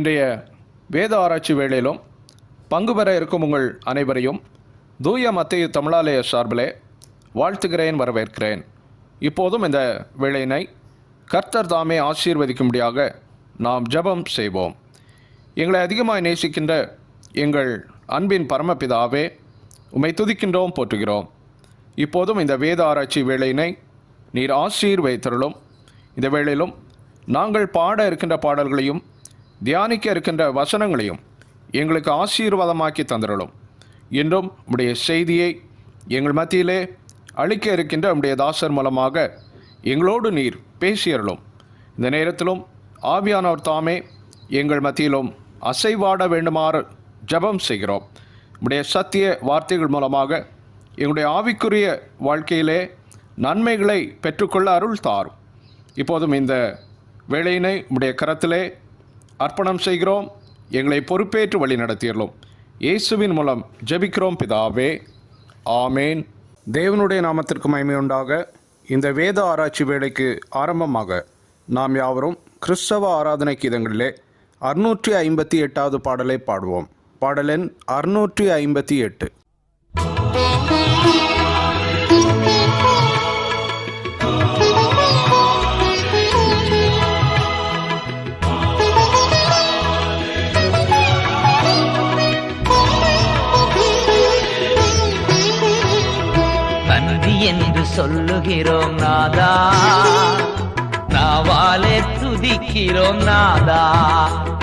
இன்றைய வேத ஆராய்ச்சி வேளையிலும் பங்கு பெற இருக்கும் உங்கள் அனைவரையும் தூய மத்தேயு தமிழாலய சார்பிலே வாழ்த்துகிறேன், வரவேற்கிறேன். இப்போதும் இந்த வேளையினை கர்த்தர் தாமே ஆசீர்வதிக்கும்படியாக நாம் ஜெபம் செய்வோம். எங்களை அதிகமாக நேசிக்கின்ற எங்கள் அன்பின் பரமபிதாவே, உம்மை துதிக்கின்றோம், போற்றுகிறோம். இப்போதும் இந்த வேத ஆராய்ச்சி வேளையினை நீர் ஆசீர்வதித்தருளும். இந்த வேளையிலும் நாங்கள் பாட இருக்கின்ற பாடல்களையும் தியானிக்க இருக்கின்ற வசனங்களையும் எங்களுக்கு ஆசீர்வாதமாக்கி தந்திரலும். இன்றும் உம்முடைய செய்தியை எங்கள் மத்தியிலே அளிக்க இருக்கின்ற உம்முடைய தாசர் மூலமாக எங்களோடு நீர் பேசியருளும். இந்த நேரத்திலும் ஆவியானவர் தாமே எங்கள் மத்தியிலும் அசைவாட வேண்டுமாறு ஜெபம் செய்கிறோம். உம்முடைய சத்திய வார்த்தைகள் மூலமாக எங்களுடைய ஆவிக்குரிய வாழ்க்கையிலே நன்மைகளை பெற்றுக்கொள்ள அருள் தாரும். இப்போதும் இந்த வேளையினை உம்முடைய கரத்திலே அர்ப்பணம் செய்கிறோம். எங்களை பொறுப்பேற்று வழி நடத்தியறோம். இயேசுவின் மூலம் ஜெபிக்கிறோம் பிதாவே, ஆமேன். தேவனுடைய நாமத்திற்கு மகிமை உண்டாக. இந்த வேத ஆராய்ச்சி வேளைக்கு ஆரம்பமாக நாம் யாவரும் கிறிஸ்தவ ஆராதனை கீதங்களிலே 658வது பாடலை பாடுவோம். பாடலெண் 658. என்று சொல்லுகிறோம் நாதா, நாவாலே துதிக்கிறோம் நாதா.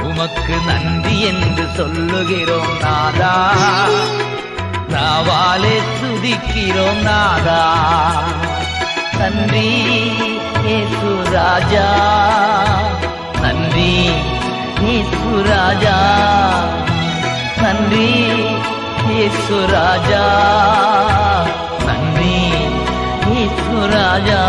உமக்கு நன்றி என்று சொல்லுகிறோம் நாதா, நாவாலே துதிக்கிறோம் நாதா. நன்றி இயேசு ராஜா, நன்றி இயேசு ராஜா, நன்றி இயேசு ராஜா, நன்றி இயேசு ராஜா.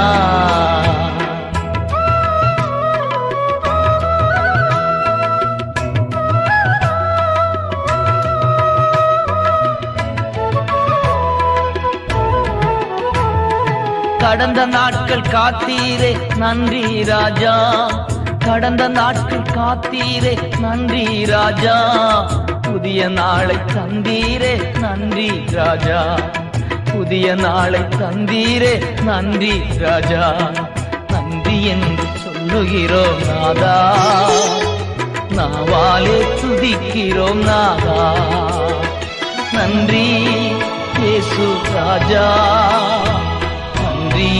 கடந்த நாட்கள் காத்தீரே நன்றி ராஜா, கடந்த நாட்கள் காத்தீரே நன்றி ராஜா. புதிய நாளை தந்தீரே நன்றி ராஜா, புதிய நாளை தந்தீரே நன்றி ராஜா. நன்றி என்று சொல்லுகிறோம் நாதா, நாவாலே துதிக்கிறோம் நாதா. நன்றி இயேசு ராஜா, நன்றி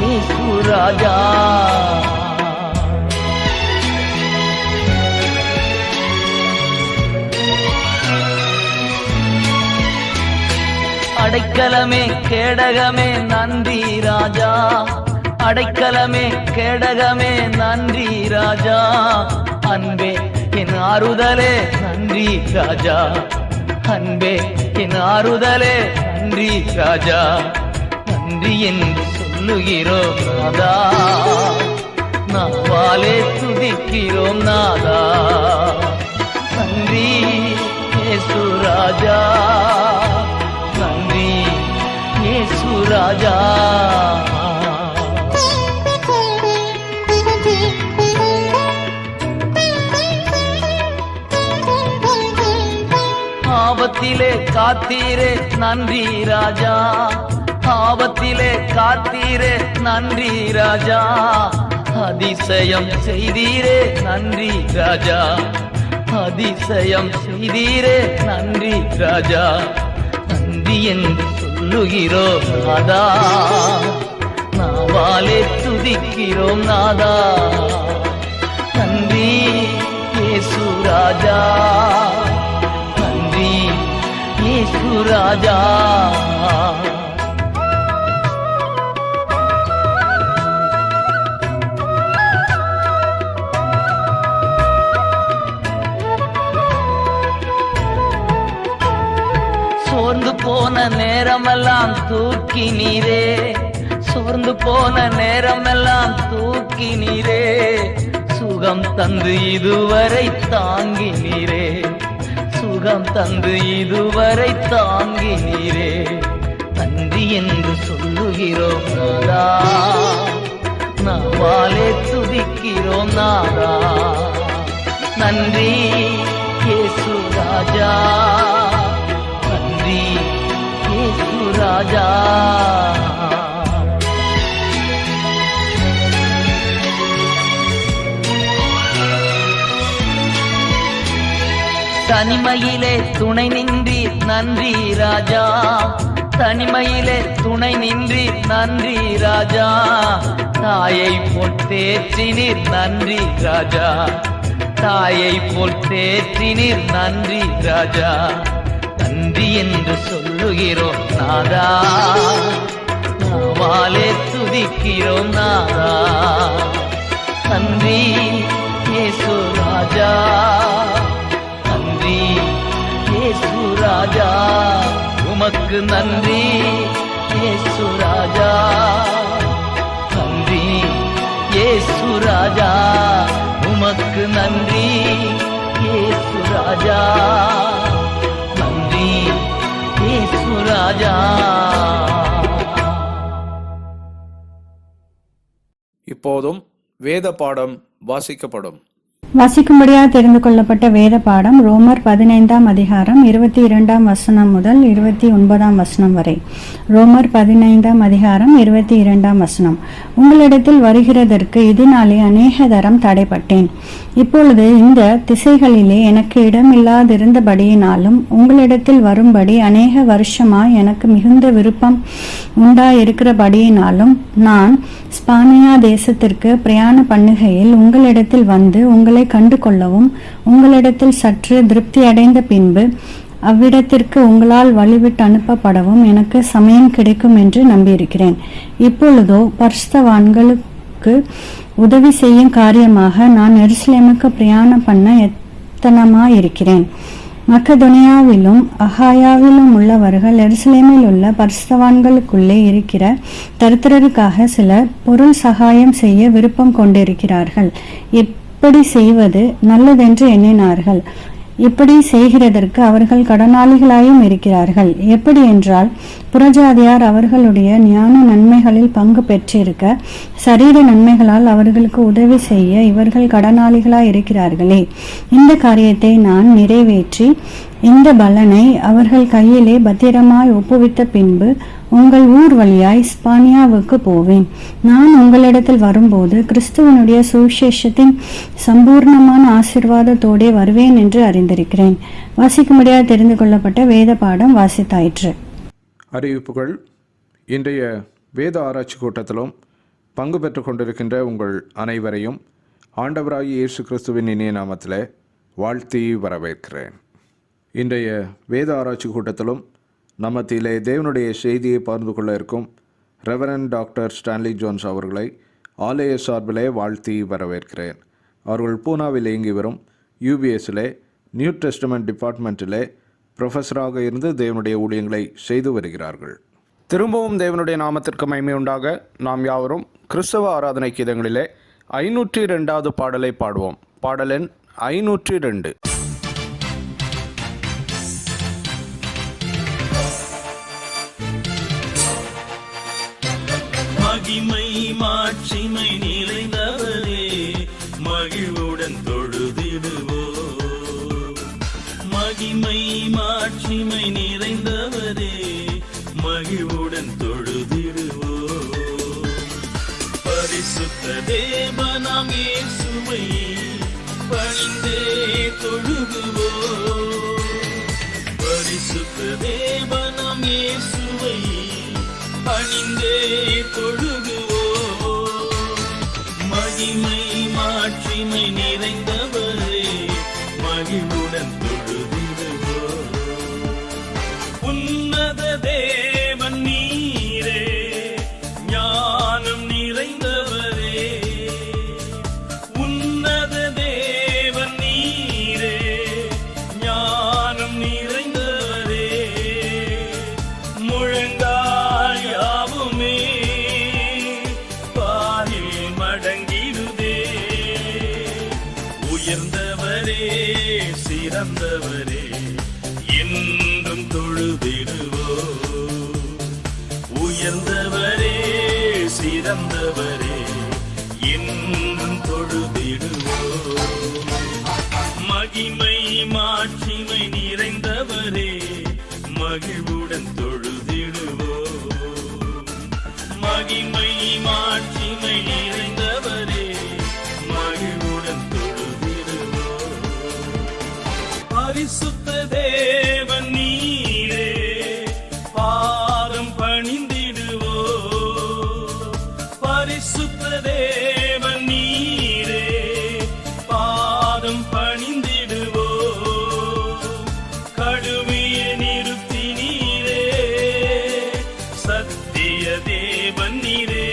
இயேசு ராஜா. அடைக்கலமே கேடகமே நன்றி ராஜா, அடைக்கலமே கேடகமே நன்றி ராஜா. அன்பே என் ஆறுதலே நன்றி ராஜா, அன்பே என் ஆறுதலே நன்றி ராஜா. நன்றி என்று சொல்லுகிறோம் நாதா, நாவாலே துதிக்கிறோம் நாதா. நன்றி இயேசு ராஜா, நன்றி இயேசு ராஜா. ஆபத்திலே காத்தீரே நன்றி ராஜா, ஆபத்திலே காத்தீரே நன்றி ராஜா. அதிசயம் செய்தீரே நன்றி ராஜா, அதிசயம் செய்தீரே நன்றி ராஜா. நன்றி என்று சொல்லுகிறோம் நாதா, நாவாலே துதிக்கிறோம் நாதா. நன்றி இயேசு ராஜா, நன்றி இயேசு ராஜா. சோர்ந்து போன நேரமெல்லாம் தூக்கி நீரே, சோர்ந்து போன நேரமெல்லாம் தூக்கி நீரே. சுகம் தந்து இதுவரை தாங்கி நீரே, சுகம் தந்து இதுவரை தாங்கி நீரே. நன்றி என்று சொல்லுகிறோம் நாதா, நாவாலே துதிக்கிறோம் நாதா. நன்றி இயேசு ராஜா, நன்றி இயேசு ராஜா. தனிமையிலே துணை நின்றீர் நன்றி ராஜா, தனிமையிலே துணை நின்றீர் நன்றி ராஜா. தாயை போல் தேற்றினீர் நன்றி ராஜா, தாயை போல் தேற்றினீர் நன்றி ராஜா. நன்றி என்று சொல்லுகிறோம் நாதா, நாவாலே துதிக்கிறோம் நாதா. நன்றி இயேசு ராஜா, நன்றி இயேசு ராஜா. உமக்கு நன்றி இயேசு ராஜா, நன்றி இயேசு ராஜா. உமக்கு நன்றி இயேசு ராஜா, நன்றி இயேசு ராஜா. இப்போதும் வேத பாடம் வாசிக்கப்படும். வாசிக்கும்படியாக தெரிந்து கொள்ளப்பட்ட வேத பாடம் ரோமர் 15ஆம் அதிகாரம் 22ஆம் வசனம் முதல் 29ஆம் வசனம் வரை. ரோமர் 15ஆம் அதிகாரம் 22ஆம் வசனம். உங்களிடத்தில் வருகிறதற்கு இதனாலே அநேக தரம் தடைப்பட்டேன். இப்பொழுது இந்த திசைகளிலே எனக்கு இடமில்லாதிருந்தபடியினாலும் உங்களிடத்தில் வரும்படி அநேக வருஷமாய் எனக்கு மிகுந்த விருப்பம் உண்டாயிருக்கிறபடியினாலும் நான் ஸ்பானியா தேசத்திற்கு பிரயாண பண்ணுகையில் உங்களிடத்தில் வந்து உங்களை கண்டு கொள்ளவும் உங்களிடத்தில் சற்று திருப்தி அடைந்த பின்பு அவ்விடத்திற்கு உங்களால் வழிவிட்டு அனுப்பப்படவும் எனக்கு சமயம் கிடைக்கும் என்று நம்பியிருக்கிறேன். இப்பொழுதோ பரிசுத்தவான்களுக்கு உதவி செய்யும் காரியமாக நான் எருசலேமுக்கு பிரயாணம் பண்ண எத்தனமாயிருக்கிறேன். மக்கதொனியாவிலும் அகாயாவிலும் உள்ளவர்கள் எருசலேமில் உள்ள பரிசுத்தவான்களுக்குள்ளே இருக்கிற தரித்திரருக்காக சிலர் பொருள் சகாயம் செய்ய விருப்பம் கொண்டிருக்கிறார்கள். இப்படி செய்வது நல்லதென்று எண்ணினார்கள். இப்படி செய்கிறதற்கு அவர்கள் கடனாளிகளாயும் இருக்கிறார்கள். எப்படி என்றால், புறஜாதியார் அவர்களுடைய ஞான நன்மைகளில் பங்கு பெற்றிருக்க சரீர நன்மைகளால் அவர்களுக்கு உதவி செய்ய இவர்கள் கடனாளிகளாய் இருக்கிறார்களே. இந்த காரியத்தை நான் நிறைவேற்றி இந்த பலனை அவர்கள் கையிலே பத்திரமாய் ஒப்புவித்த பின்பு உங்கள் ஊர் வழியாய் ஸ்பானியாவுக்கு போவேன். நான் உங்களிடத்தில் வரும்போது கிறிஸ்துவனுடைய சுவிசேஷத்தின் சம்பூர்ணமான ஆசீர்வாதத்தோடே வருவேன் என்று அறிந்திருக்கிறேன். வாசிக்கும்படியாக தெரிந்து கொள்ளப்பட்ட வேத பாடம் வாசித்தாயிற்று. அறிவிப்புகள். இன்றைய வேத ஆராய்ச்சி கூட்டத்திலும் பங்கு பெற்று கொண்டிருக்கின்ற உங்கள் அனைவரையும் ஆண்டவராகிய இயேசு கிறிஸ்துவின் இனிய நாமத்தில் வாழ்த்தி வரவேற்கிறேன். இன்றைய வேத ஆராய்ச்சி கூட்டத்திலும் நம்மத்திலே தேவனுடைய செய்தியை பகிர்ந்து கொள்ள இருக்கும் ரெவரண்ட் டாக்டர் ஸ்டான்லி ஜோன்ஸ் அவர்களை ஆலய சார்பிலே வாழ்த்தி வரவேற்கிறேன். அவர்கள் பூனாவில் இயங்கி வரும் யூபிஎஸ்ஸிலே நியூ டெஸ்டமெண்ட் டிபார்ட்மெண்ட்டிலே ப்ரொஃபஸராக இருந்து தேவனுடைய ஊழியங்களை செய்து வருகிறார்கள். திரும்பவும் தேவனுடைய நாமத்திற்கு மகிமை உண்டாக நாம் யாவரும் கிறிஸ்தவ ஆராதனை கீதங்களிலே 502வது பாடலை பாடுவோம். பாடலெண் 502. மகிமை மாட்சிமை நிறைந்தவரே மகிழ்வுடன் தொழுதிடுவோ. மகிமை மாட்சிமை நிறைந்தவரே மகிழ்வுடன் தொழுதிடுவோ. பரிசுத்த தேவனாம் இயேசுவை பணிந்தே தொழுகுவோ. பரிசுத்த தேவனாம் இயேசுவை பணிந்தே தொழுகுவோ. மகிமை மாட்சிமை நிறைந்தவரே மகிழ்வுடன் தொழுதிடுவோ. உன்னத தேவன் நீரே ஞானம் நிறைந்தவரே. உன்னத தேவன் நீரே ஞானம் நிறைந்தவரே. முழங்கால் யாவுமே பாரில் மடங்கிடுதே. உயர்ந்தவரே சிறந்தவரே என்றும் தொழுதிடுவோ. உயர்ந்தவரே சிறந்தவரே என்றும் தொழுதிடுவோ. மகிமை மாட்சிமை நிறைந்தவரே மகிழ்வுடன் தொழுதிடுவோம். மகிமை மாட்சிமை நிறைந்தவரே மகிழ்வுடன் தொழுதிடுவோம். பரிசுத்த தேவன் நீரே பாதம் பணிந்திடுவோம். பரிசுத்த தேவன் நீரே பாதம் பணிந்திடுவோம். கடுமைய நிறுத்தி நீரே சத்திய தேவன் நீரே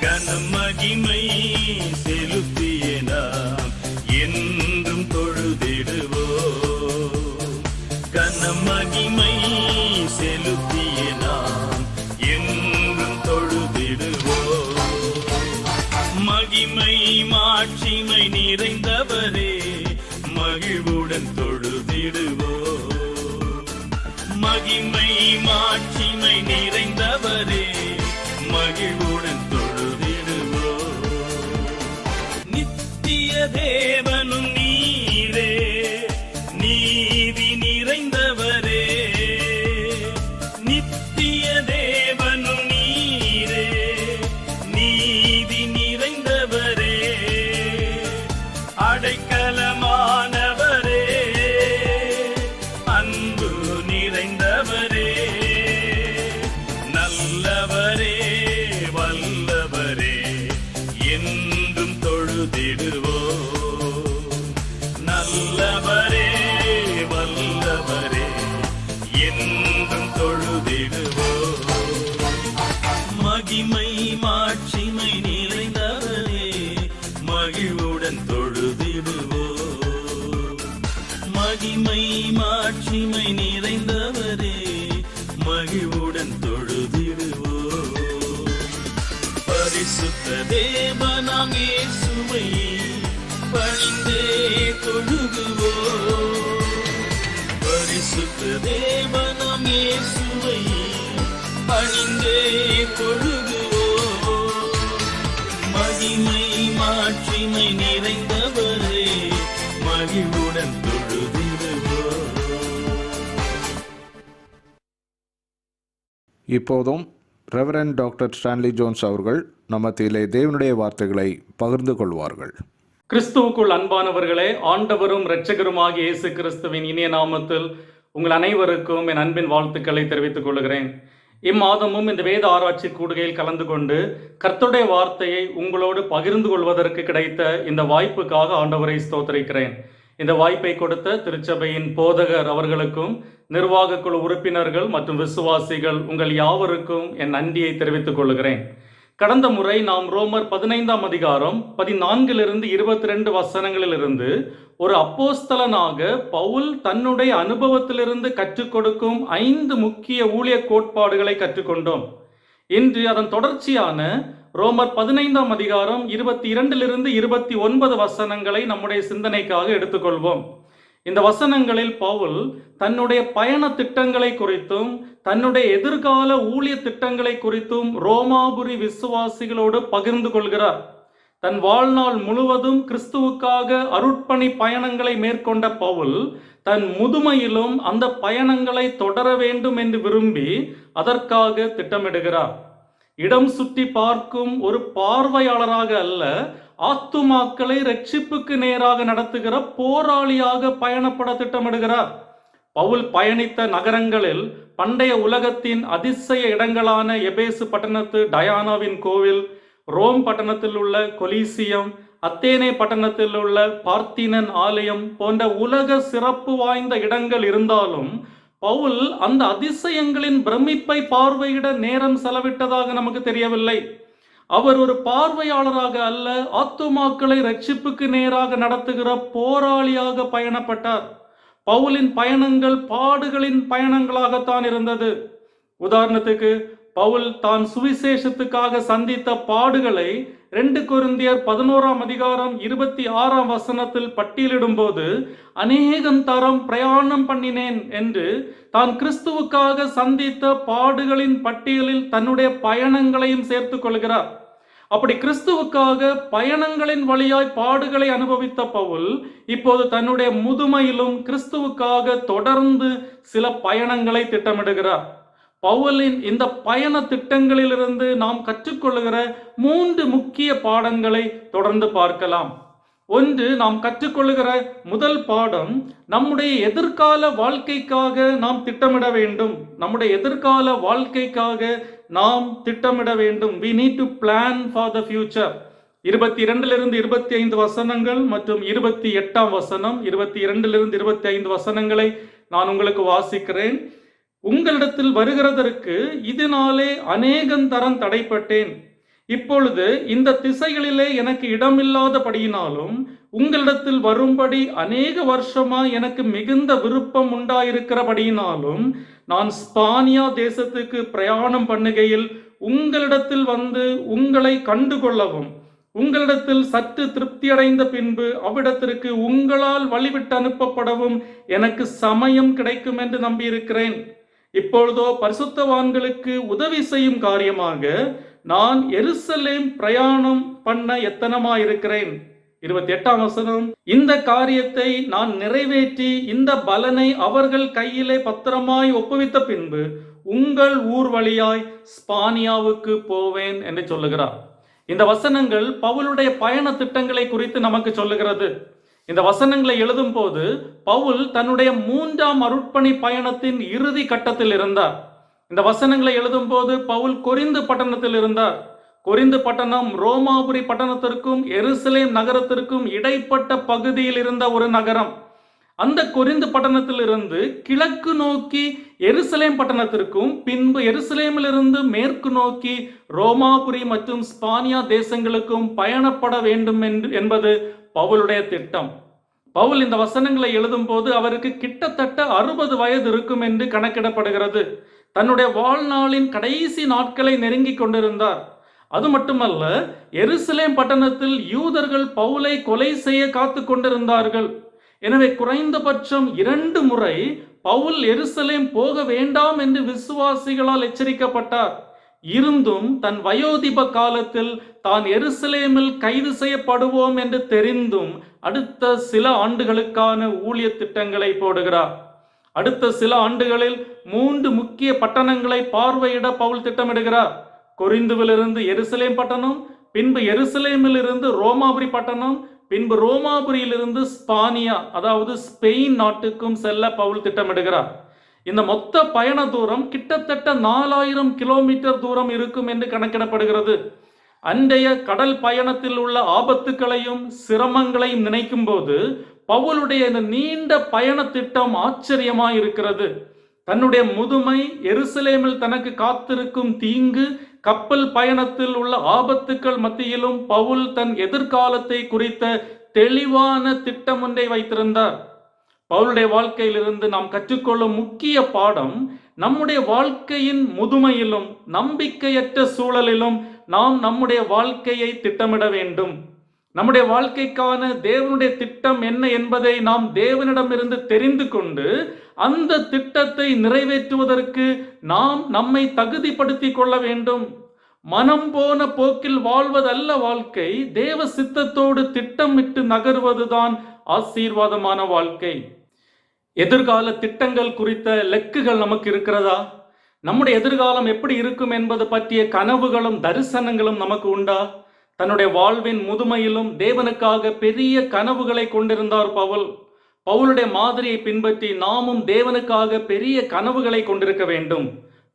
கனம் மகிமை செலுத்திய நாம் என்றும் தொழுதிடுவோம். கனம் மகிமை செலுத்திய நாம் என்றும் தொழுதிடுவோம். மகிமை மாட்சிமை நிறைந்தவரே மகிழ்வுடன் தொழுதிடுவோம். மகிமை மாட்சிமை நிறைந்தவரே மகிழ்வுடன் தொழுதிடுவோம். நித்திய தேவனும் நீரே நீதி நிறைந்தவரே. நித்திய தேவனும் நீரே நீதி நிறைந்தவரே. அடைக்கலமானவரே அன்பு நிறைந்தவரே. நல்லவரே வல்லவரே என்றும் தொழுதிடுவோம். நல்லவரே வல்லவரே என்றும் தொழுதிடுவோம். மகிமை மாட்சிமை நிறைந்தவரே மகிழ்வுடன் தொழுதிடுவோம். மகிமை மாட்சிமை நிறைந்தவரே மகிழ்வுடன் தொழுதிடுவோம். பரிசுத்த தேவனாம் இயேசுவை பணிந்தே தொழுகுவோம். பரிசுத்த தேவனாம் இயேசுவை பணிந்தே தொழுகுவோம். மகிமை மாட்சிமை நிறைந்தவரே மகிழ்வுடன் தொழுதிடுவோம். இப்போதும் ரெவரண்ட் டாக்டர் ஸ்டான்லி ஜோன்ஸ் அவர்கள் நம்மத்திலே தேவனுடைய வார்த்தைகளை பகிர்ந்து கொள்வார்கள். கிறிஸ்துவுக்குள் அன்பானவர்களே, ஆண்டவரும் இரட்சகருமாகிய இயேசு கிறிஸ்துவின் இனிய நாமத்தில் உங்கள் அனைவருக்கும் என் அன்பின் வாழ்த்துக்களை தெரிவித்துக் கொள்கிறேன். இம்மாதமும் இந்த வேத ஆராய்ச்சி கூடுகையில் கலந்து கொண்டு கர்த்தருடைய வார்த்தையை உங்களோடு பகிர்ந்து கொள்வதற்கு கிடைத்த இந்த வாய்ப்புக்காக ஆண்டவரை ஸ்தோத்திரிக்கிறேன். இந்த வாய்ப்பை கொடுத்த திருச்சபையின் போதகர் அவர்களுக்கும் நிர்வாக குழு உறுப்பினர்கள் மற்றும் விசுவாசிகள் உங்கள் யாவருக்கும் என் நன்றியை தெரிவித்துக் கொள்கிறேன். கடந்த முறை நாம் ரோமர் 15ஆம் அதிகாரம் 14 22 வசனங்களிலிருந்து ஒரு அப்போஸ்தலனாக பவுல் தன்னுடைய அனுபவத்திலிருந்து கற்றுக் கொடுக்கும் 5 முக்கிய ஊழிய கோட்பாடுகளை கற்றுக்கொண்டோம். இன்று அதன் தொடர்ச்சியான ரோமர் 15ஆம் அதிகாரம் 22 29 வசனங்களை நம்முடைய சிந்தனைக்காக எடுத்துக்கொள்வோம். இந்த வசனங்களில் பவுல் தன்னுடைய பயண திட்டங்களை குறித்தும் தன்னுடைய எதிர்கால ஊழிய திட்டங்களை குறித்தும் ரோமாபுரி விசுவாசிகளோடு பகிர்ந்து கொள்கிறார். தன் வாழ்நாள் முழுவதும் கிறிஸ்துவுக்காக அருட்பணி பயணங்களை மேற்கொண்ட பவுல் தன் முதுமையிலும் அந்த பயணங்களை தொடர வேண்டும் என்று விரும்பி அதற்காக திட்டமிடுகிறார். இடம் சுற்றி பார்க்கும் ஒரு பார்வையாளராக அல்ல, ஆத்துமாக்களை ரட்சிப்புக்கு நேராக நடத்துகிற போராளியாக பயணப்பட திட்டமிடுகிறார். பவுல் பயணித்த நகரங்களில் பண்டைய உலகத்தின் அதிசய இடங்களான எபேசு பட்டணத்து டயானாவின் கோவில், ரோம் பட்டணத்தில் உள்ள கொலீசியம், அத்தேனே பட்டணத்தில் உள்ள பார்த்தினன் ஆலயம் போன்ற உலக சிறப்பு வாய்ந்த இடங்கள் இருந்தாலும் பவுல் அந்த அதிசயங்களின் பிரமிப்பை பார்வையிட நேரம் செலவிட்டதாக நமக்கு தெரியவில்லை. அவர் ஒரு பார்வையாளராக அல்ல, ஆத்துமாக்களை ரட்சிப்புக்கு நேராக நடத்துகிற போராளியாக பயணப்பட்டார். பவுலின் பயணங்கள் பாடுகளின் பயணங்களாகத்தான் இருந்தது. உதாரணத்துக்கு பவுல் தான் சுவிசேஷத்துக்காக சந்தித்த பாடுகளை 2 கொரிந்தியர் 11ஆம் அதிகாரம் 26ஆம் வசனத்தில் பட்டியலிடும் போது அநேகம் தரம் பிரயாணம் பண்ணினேன் என்று தான் கிறிஸ்துவுக்காக சந்தித்த பாடுகளின் பட்டியலில் தன்னுடைய பயணங்களையும் சேர்த்துக் கொள்கிறார். அப்படி கிறிஸ்துவுக்காக பயணங்களின் வழியாய் பாடுகளை அனுபவித்த பவுல் இப்போது தன்னுடைய முதுமையிலும் கிறிஸ்துவுக்காக தொடர்ந்து சில பயணங்களை திட்டமிடுகிறார். பவுலின் இந்த பயண திட்டங்களிலிருந்து நாம் கற்றுக்கொள்ளுகிற 3 முக்கிய பாடங்களை தொடர்ந்து பார்க்கலாம். ஒன்று, நாம் கற்றுக்கொள்ளுகிற முதல் பாடம், நம்முடைய எதிர்கால வாழ்க்கைக்காக நாம் திட்டமிட வேண்டும். நம்முடைய எதிர்கால வாழ்க்கைக்காக நாம் திட்டமிட வேண்டும். We need to plan for the future. 22 25 வசனங்கள் மற்றும் 28 வசனம், 22 25 வசனங்களை நான் உங்களுக்கு வாசிக்கிறேன். உங்களிடத்தில் வருகிறதற்கு இதனாலே அநேகந்தரம் தடைப்பட்டேன். இப்பொழுது இந்த திசைகளிலே எனக்கு இடமில்லாதபடியினாலும் உங்களிடத்தில் வரும்படி அநேக வருஷமா எனக்கு மிகுந்த விருப்பம் உண்டாயிருக்கிறபடியினாலும் நான் ஸ்பானியா தேசத்துக்கு பிரயாணம் பண்ணுகையில் உங்களிடத்தில் வந்து உங்களை கண்டுகொள்ளவும் உங்களிடத்தில் சற்று திருப்தியடைந்த பின்பு அவ்விடத்திற்கு உங்களால் வழிவிட்டு அனுப்பப்படவும் எனக்கு சமயம் கிடைக்கும் என்று நம்பியிருக்கிறேன். இப்பொழுதோ பரிசுத்தவான்களுக்கு உதவி செய்யும் காரியமாக நான் எருசலேம் பிரயாணம் பண்ண எத்தனமாயிருக்கிறேன். 28 வசனம், இந்த காரியத்தை நான் நிறைவேற்றி இந்த பலனை அவர்கள் கையிலே பத்திரமாய் ஒப்புவித்த பின்பு உங்கள் ஊர் வழியாய் ஸ்பானியாவுக்கு போவேன் என்று சொல்லுகிறார். இந்த வசனங்கள் பவுலுடைய பயண திட்டங்களை குறித்து நமக்கு சொல்லுகிறது. இந்த வசனங்களை எழுதும் போது பவுல் தன்னுடைய 3ஆம் அருட்பணி பயணத்தின் இறுதி கட்டத்தில் இருந்தார். இந்த வசனங்களை எழுதும் போது பவுல் கொரிந்து பட்டணத்தில் இருந்தார். கொரிந்து பட்டணம் ரோமாபுரி பட்டணத்திற்கும் எருசலேம் நகரத்திற்கும் இடைப்பட்ட பகுதியில் இருந்த ஒரு நகரம். அந்த கொரிந்து பட்டணத்திலிருந்து கிழக்கு நோக்கி எருசலேம் பட்டணத்திற்கும் பின்பு எருசலேமிலிருந்து மேற்கு நோக்கி ரோமாபுரி மற்றும் ஸ்பானியா தேசங்களுக்கும் பயணப்பட வேண்டும் என்பது பவுலுடைய திட்டம். பவுல் இந்த வசனங்களை எழுதும் போது அவருக்கு கிட்டத்தட்ட 60 வயது இருக்கும் என்று கணக்கிடப்படுகிறது. தன்னுடைய வாழ்நாளின் கடைசி நாட்களை நெருங்கி கொண்டிருந்தார். அது மட்டுமல்ல, எருசலேம் பட்டணத்தில் யூதர்கள் பவுலை கொலை செய்ய காத்து கொண்டிருந்தார்கள். எனவே குறைந்தபட்சம் 2 முறை பவுல் எருசலேம் போக வேண்டாம் என்று விசுவாசிகளால் எச்சரிக்கப்பட்டார். இருந்தும் தன் வயோதிப காலத்தில் தான் எருசலேமில் கைது செய்யப்படுவோம் என்று தெரிந்தும் அடுத்த சில ஆண்டுகளுக்கான ஊழிய திட்டங்களை போடுகிறார். அடுத்த சில ஆண்டுகளில் 3 முக்கிய பட்டணங்களை பார்வையிட பவுல் திட்டமிடுகிறார். கொரிந்துவிலிருந்து எருசலேம் பட்டணம், பின்பு எருசலேமில் இருந்து ரோமாபுரி பட்டணம், பின்பு ரோமாபுரியிலிருந்து ஸ்பானியா அதாவது ஸ்பெயின் நாட்டுக்கும் செல்ல பவுல் திட்டமிடுகிறார். இந்த மொத்த பயண தூரம் கிட்டத்தட்ட 4000 கிலோமீட்டர் தூரம் இருக்கும் என்று கணக்கிடப்படுகிறது. அன்றைய கடல் பயணத்தில் உள்ள ஆபத்துக்களையும் சிரமங்களையும் நினைக்கும் போது பவுலுடைய இந்த நீண்ட பயண திட்டம் ஆச்சரியமாயிருக்கிறது. தன்னுடைய முதுமை, எருசலேமில் தனக்கு காத்திருக்கும் தீங்கு, கப்பல் பயணத்தில் உள்ள ஆபத்துக்கள் மத்தியிலும் பவுல் தன் எதிர்காலத்தை குறித்த தெளிவான திட்டம் ஒன்றை வைத்திருந்தார். பவுலுடைய வாழ்க்கையிலிருந்து நாம் கற்றுக்கொள்ளும் முக்கிய பாடம், நம்முடைய வாழ்க்கையின் முதுமையிலும் நம்பிக்கையற்ற சூழலிலும் நாம் நம்முடைய வாழ்க்கையை திட்டமிட வேண்டும். நம்முடைய வாழ்க்கைக்கான தேவனுடைய திட்டம் என்ன என்பதை நாம் தேவனிடமிருந்து தெரிந்து கொண்டு அந்த திட்டத்தை நிறைவேற்றுவதற்கு நாம் நம்மை தகுதிப்படுத்திக் கொள்ள வேண்டும். மனம் போன போக்கில் வாழ்வதல்ல வாழ்க்கை, தேவ சித்தத்தோடு திட்டமிட்டு நகர்வதுதான் ஆசீர்வாதமான வாழ்க்கை. எதிர்கால திட்டங்கள் குறித்த லெக்குகள் நமக்கு இருக்கிறதா? நம்முடைய எதிர்காலம் எப்படி இருக்கும் என்பது பற்றிய கனவுகளும் தரிசனங்களும் நமக்கு உண்டா? தன்னுடைய வாழ்வின் முதுமையிலும் தேவனுக்காக பெரிய கனவுகளை கொண்டிருந்தார் பவுல். பவுலுடைய மாதிரியை பின்பற்றி நாமும் தேவனுக்காக பெரிய கனவுகளை கொண்டிருக்க வேண்டும்.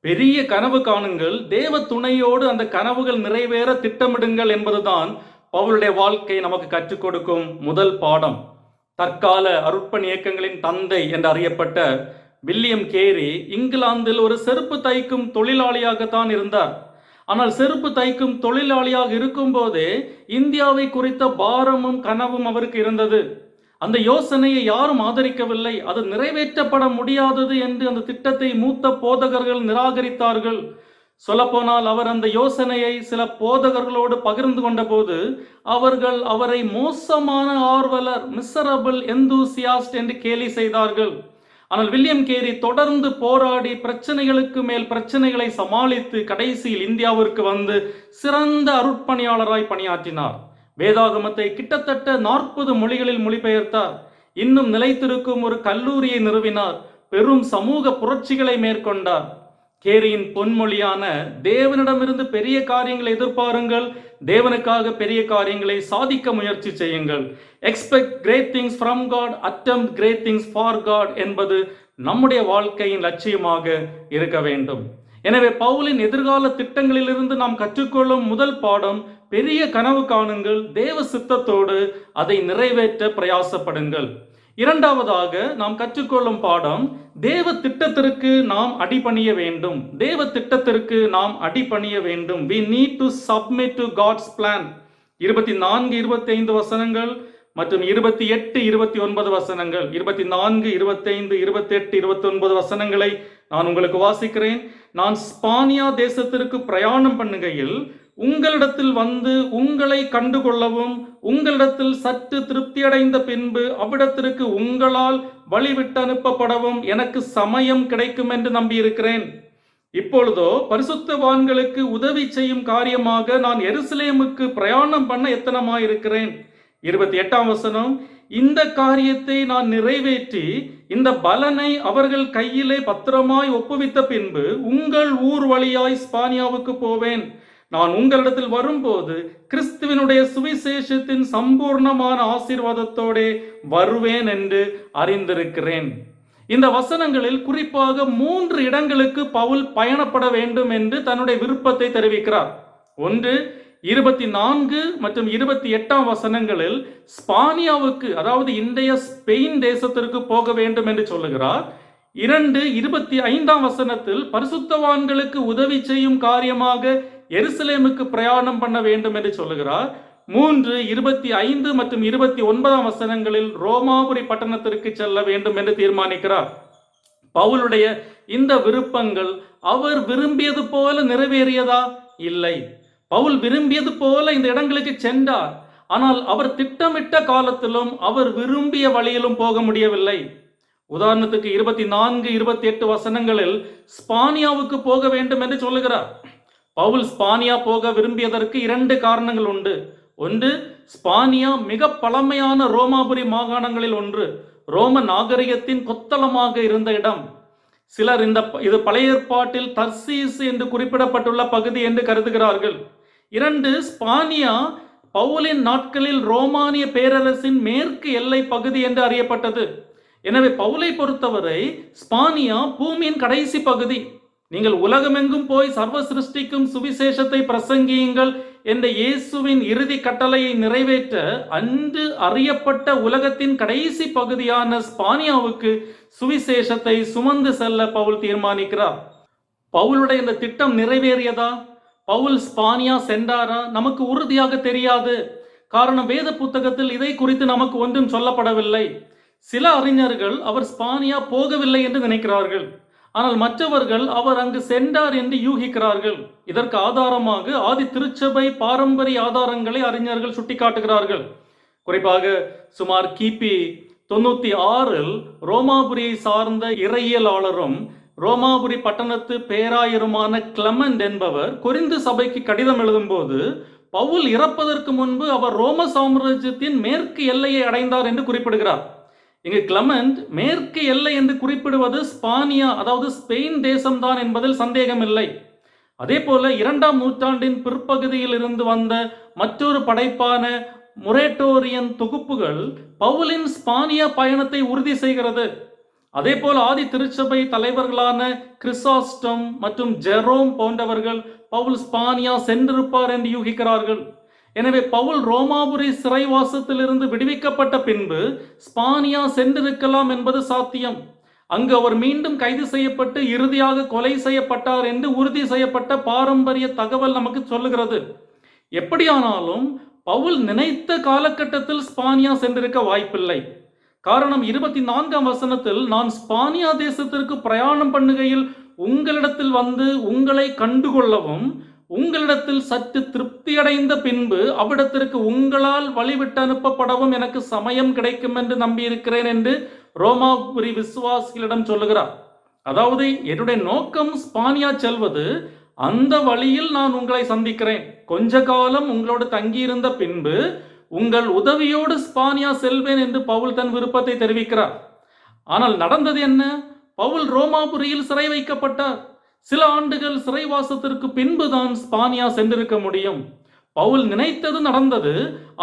பெரிய கனவு காணுங்கள், தேவ துணையோடு அந்த கனவுகள் நிறைவேற திட்டமிடுங்கள் என்பதுதான் பவுலுடைய வாழ்க்கை நமக்கு கற்றுக் கொடுக்கும் முதல் பாடம். தற்கால அருட்பணி இயக்கங்களின் தந்தை என்று அறியப்பட்ட வில்லியம் கேரி இங்கிலாந்தில் ஒரு செருப்பு தைக்கும் தொழிலாளியாகத்தான் இருந்தார். ஆனால் செருப்பு தைக்கும் தொழிலாளியாக இருக்கும் போதே இந்தியாவை குறித்த பாரமும் கனவும் அவருக்கு இருந்தது. அந்த யோசனையை யாரும் ஆதரிக்கவில்லை. அது நிறைவேற்றப்பட முடியாதது என்று அந்த திட்டத்தை மூத்த போதகர்கள் நிராகரித்தார்கள். சொல்லப்போனால் அவர் அந்த யோசனையை சில போதகர்களோடு பகிர்ந்து கொண்ட போது அவர்கள் அவரை மோசமான ஆர்வலர், மிசரபிள் எந்தூசியாஸ்ட் என்று கேலி செய்தார்கள். ஆனால் வில்லியம் கேரி தொடர்ந்து போராடி பிரச்சனைகளுக்கு மேல் பிரச்சனைகளை சமாளித்து கடைசியில் இந்தியாவிற்கு வந்து சிறந்த அருட்பணியாளராய் பணியாற்றினார். வேதாகமத்தை கிட்டத்தட்ட 40 மொழிகளில் மொழிபெயர்த்தார். இன்னும் நிலைத்திருக்கும் ஒரு கல்லூரியை நிறுவினார். பெரும் சமூக புரட்சிகளை மேற்கொண்டார். கேரியின் பொன்மொழியான தேவனிடமிருந்து பெரிய காரியங்களை எதிர்பாருங்கள், தேவனுக்காக பெரிய காரியங்களை சாதிக்க முயற்சி செய்யுங்கள். Expect great things from God, attempt great things for God என்பது நம்முடைய வாழ்க்கையின் லட்சியமாக இருக்க வேண்டும். எனவே பவுலின் எதிர்கால திட்டங்களிலிருந்து நாம் கற்றுக்கொள்ளும் முதல் பாடம், பெரிய கனவு காணுங்கள், தேவ சித்தத்தோடு அதை நிறைவேற்ற பிரயாசப்படுங்கள். இரண்டாவதாக நாம் கற்றுக்கொள்ளும் பாடம், தேவ திட்டத்திற்கு நாம் அடிபணிய வேண்டும். தேவ திட்டத்திற்கு நாம் அடிபணிய வேண்டும். We need to submit to God's plan. 24, 25 வசனங்கள் மற்றும் 28, 29 வசனங்கள், 24, 25, 28, 29 வசனங்களை நான் உங்களுக்கு வாசிக்கிறேன். நான் ஸ்பானியா தேசத்திற்கு பிரயாணம் பண்ணுகையில் உங்களிடத்தில் வந்து உங்களை கண்டுகொள்ளவும், உங்களிடத்தில் சற்று திருப்தியடைந்த பின்பு அவ்விடத்திற்கு உங்களால் வழிவிட்டு அனுப்பப்படவும் எனக்கு சமயம் கிடைக்கும் என்று நம்பியிருக்கிறேன். இப்பொழுதோ பரிசுத்தவான்களுக்கு உதவி செய்யும் காரியமாக நான் எருசலேமுக்கு பிரயாணம் பண்ண எத்தனமாயிருக்கிறேன். 28ஆம் வசனம், இந்த காரியத்தை நான் நிறைவேற்றி இந்த பலனை அவர்கள் கையிலே பத்திரமாய் ஒப்புவித்த பின்பு உங்கள் ஊர் வழியாய் ஸ்பானியாவுக்கு போவேன். நான் உங்களிடத்தில் வரும்போது கிறிஸ்துவினுடைய சுவிசேஷத்தின் சம்பூர்ணமான ஆசீர்வாதத்தோடே வருவேன் என்று அறிந்திருக்கிறேன். இந்த வசனங்களில் குறிப்பாக 3 இடங்களுக்கு பவுல் பயணப்பட வேண்டும் என்று தன்னுடைய விருப்பத்தை தெரிவிக்கிறார். ஒன்று, 24 மற்றும் 28ஆம் வசனங்களில் ஸ்பானியாவுக்கு, அதாவது இன்றைய ஸ்பெயின் தேசத்திற்கு போக வேண்டும் என்று சொல்லுகிறார். 2, 25ஆம் வசனத்தில் பரிசுத்தவான்களுக்கு உதவி செய்யும் காரியமாக எருசலேமுக்கு பிரயாணம் பண்ண வேண்டும் என்று சொல்லுகிறார். 3, 25 மற்றும் 29ஆம் வசனங்களில் ரோமாபுரி பட்டணத்திற்கு செல்ல வேண்டும் என்று தீர்மானிக்கிறார். பவுலுடைய இந்த விருப்பங்கள் அவர் விரும்பியது போல நிறைவேறியதா? இல்லை. பவுல் விரும்பியது போல இந்த இடங்களுக்கு சென்றார். ஆனால் அவர் திட்டமிட்ட காலத்திலும் அவர் விரும்பிய வழியிலும் போக முடியவில்லை. உதாரணத்துக்கு 24, 28 வசனங்களில் ஸ்பானியாவுக்கு போக வேண்டும் என்று சொல்லுகிறார். பவுல் ஸ்பானியா போக விரும்பியதற்கு 2 காரணங்கள் உண்டு. ஒன்று, ஸ்பானியா மிக பழமையான ரோமாபுரி மாகாணங்களில் ஒன்று, ரோம நாகரிகத்தின் கொத்தளமாக இருந்த இடம். சிலர் இது பழைய ஏற்பாட்டில் தர்சீஸ் என்று குறிப்பிடப்பட்டுள்ள பகுதி என்று கருதுகிறார்கள். 2, ஸ்பானியா பவுலின் நாட்களில் ரோமானிய பேரரசின் மேற்கு எல்லை பகுதி என்று அறியப்பட்டது. எனவே பவுலை பொறுத்தவரை ஸ்பானியா பூமியின் கடைசி பகுதி. நீங்கள் உலகமெங்கும் போய் சர்வ சிருஷ்டிக்கும் சுவிசேஷத்தை பிரசங்கியுங்கள் என்ற இயேசுவின் இறுதி கட்டளையை நிறைவேற்ற அன்று அறியப்பட்ட உலகத்தின் கடைசி பகுதியான ஸ்பானியாவுக்கு சுவிசேஷத்தை சுமந்து செல்ல பவுல் தீர்மானிக்கிறார். பவுலுடைய இந்த திட்டம் நிறைவேறியதா? பவுல் ஸ்பானியா சென்றாரா? நமக்கு உறுதியாக தெரியாது. காரணம், வேத புத்தகத்தில் இதை குறித்து நமக்கு ஒன்றும் சொல்லப்படவில்லை. சில அறிஞர்கள் அவர் ஸ்பானியா போகவில்லை என்று நினைக்கிறார்கள். ஆனால் மற்றவர்கள் அவர் அங்கு சென்றார் என்று யூகிக்கிறார்கள். இதற்கு ஆதாரமாக ஆதி திருச்சபை பாரம்பரிய ஆதாரங்களை அறிஞர்கள் சுட்டிக்காட்டுகிறார்கள். குறிப்பாக சுமார் கிபி 96இல் ரோமாபுரியை சார்ந்த இறையியலாளரும் ரோமாபுரி பட்டணத்து பேராயருமான கிளமெண்ட் என்பவர் கொரிந்து சபைக்கு கடிதம் எழுதும்போது பவுல் இறப்பதற்கு முன்பு அவர் ரோம சாம்ராஜ்யத்தின் மேற்கு எல்லையை அடைந்தார் என்று குறிப்பிடுகிறார். இங்கு கிளமெண்ட் மேற்கு எல்லை என்று குறிப்பிடுவது ஸ்பானியா, அதாவது ஸ்பெயின் தேசம்தான் என்பதில் சந்தேகமில்லை. அதே போல 2ஆம் நூற்றாண்டின் பிற்பகுதியில் இருந்து வந்த மற்றொரு படைப்பான முரேட்டோரியன் தொகுப்புகள் பவுலின் ஸ்பானியா பயணத்தை உறுதி செய்கிறது. அதே போல ஆதி திருச்சபை தலைவர்களான கிறிசாஸ்டம் மற்றும் ஜெரோம் போன்றவர்கள் பவுல் ஸ்பானியா சென்றிருப்பார் என்று யூகிக்கிறார்கள். எனவே பவுல் ரோமாபுரி சிறைவாசத்திலிருந்து விடுவிக்கப்பட்ட பின்பு ஸ்பானியா சென்றிருக்கலாம் என்பது சாத்தியம். அங்கு அவர் மீண்டும் கைது செய்யப்பட்டு இறுதியாக கொலை செய்யப்பட்டார் என்று உறுதி செய்யப்பட்ட பாரம்பரிய தகவல் நமக்கு சொல்லுகிறது. எப்படியானாலும் பவுல் நினைத்த காலகட்டத்தில் ஸ்பானியா சென்றிருக்க வாய்ப்பில்லை. காரணம், 24ஆம் வசனத்தில் நான் ஸ்பானியா தேசத்திற்கு பிரயாணம் பண்ணுகையில் உங்களிடத்தில் வந்து உங்களை கண்டுகொள்ளவும் உங்களிடத்தில் சற்று திருப்தியடைந்த பின்பு அவ்விடத்திற்கு உங்களால் வழிவிட்டு அனுப்பப்படவும் எனக்கு சமயம் கிடைக்கும் என்று நம்பியிருக்கிறேன் என்று ரோமாபுரி விசுவாசிகளிடம் சொல்லுகிறார். அதாவது என்னுடைய நோக்கம் ஸ்பானியா செல்வது, அந்த வழியில் நான் உங்களை சந்திக்கிறேன், கொஞ்ச காலம் உங்களோடு தங்கியிருந்த பின்பு உங்கள் உதவியோடு ஸ்பானியா செல்வேன் என்று பவுல் தன் விருப்பத்தை தெரிவிக்கிறார். ஆனால் நடந்தது என்ன? பவுல் ரோமாபுரியில் சிறை வைக்கப்பட்டார். சில ஆண்டுகள் சிறைவாசத்திற்கு பின்புதான் ஸ்பானியா சென்றிருக்க முடியும். பவுல் நினைத்தது நடந்தது,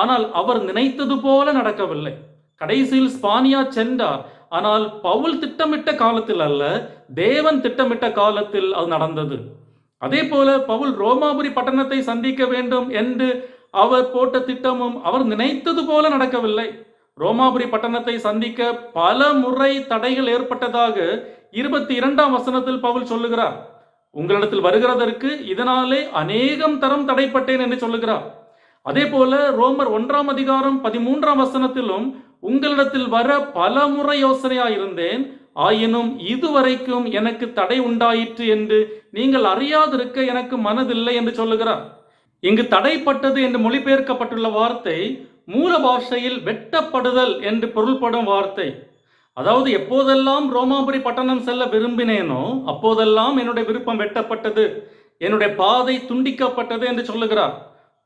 ஆனால் அவர் நினைத்தது போல நடக்கவில்லை. கடைசியில் ஸ்பானியா சென்றார். ஆனால் பவுல் திட்டமிட்ட காலத்தில் அல்ல, தேவன் திட்டமிட்ட காலத்தில் அது நடந்தது. அதே போல பவுல் ரோமாபுரி பட்டணத்தை சந்திக்க வேண்டும் என்று அவர் போட்ட திட்டமும் அவர் நினைத்தது போல நடக்கவில்லை. ரோமாபுரி பட்டணத்தை சந்திக்க பல முறை தடைகள் ஏற்பட்டதாக 22ஆம் வசனத்தில் பவுல் சொல்லுகிறார். உங்களிடத்தில் வருகிறதற்கு இதனாலே அநேகம் தரம் தடைப்பட்டேன் என்று சொல்லுகிறார். அதே போல ரோமர் 1ஆம் அதிகாரம் 13ஆம் வசனத்திலும் உங்களிடத்தில் வர பல முறை யோசனையாயிருந்தேன், ஆயினும் இதுவரைக்கும் எனக்கு தடை உண்டாயிற்று என்று நீங்கள் அறியாதிருக்க எனக்கு மனதில்லை என்று சொல்லுகிறார். இங்கு தடைப்பட்டது என்று மொழிபெயர்க்கப்பட்டுள்ள வார்த்தை மூல பாஷையில் வெட்டப்படுதல் என்று பொருள்படும் வார்த்தை. அதாவது எப்போதெல்லாம் ரோமாபுரி பட்டணம் செல்ல விரும்பினேனோ அப்போதெல்லாம் என்னுடைய விருப்பம் வெட்டப்பட்டது, என்னுடைய பாதை துண்டிக்கப்பட்டது என்று சொல்லுகிறார்.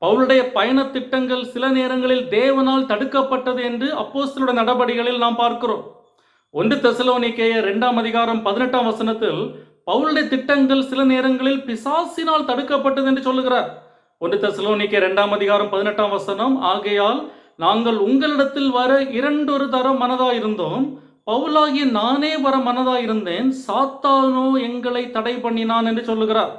பவுலுடைய பயண திட்டங்கள் சில நேரங்களில் தேவனால் தடுக்கப்பட்டது என்று அப்போஸ்தலருடைய நடபடிகளில் நாம் பார்க்கிறோம். 1 தெசலோனிக்கேயர் 2ஆம் அதிகாரம் 18ஆம் வசனத்தில் பவுலுடைய திட்டங்கள் சில நேரங்களில் பிசாசினால் தடுக்கப்பட்டது என்று சொல்லுகிறார். 1 தெசலோனிக்கேயர் 2ஆம் அதிகாரம் 18ஆம் வசனம், ஆகையால் நாங்கள் உங்களிடத்தில் வர 2 தரம் மனதாயிருந்தோம், பவுலாகிய நானே வர மனதாயிருந்தேன், சாத்தானோ எங்களை தடை பண்ணினான் என்று சொல்லுகிறார்.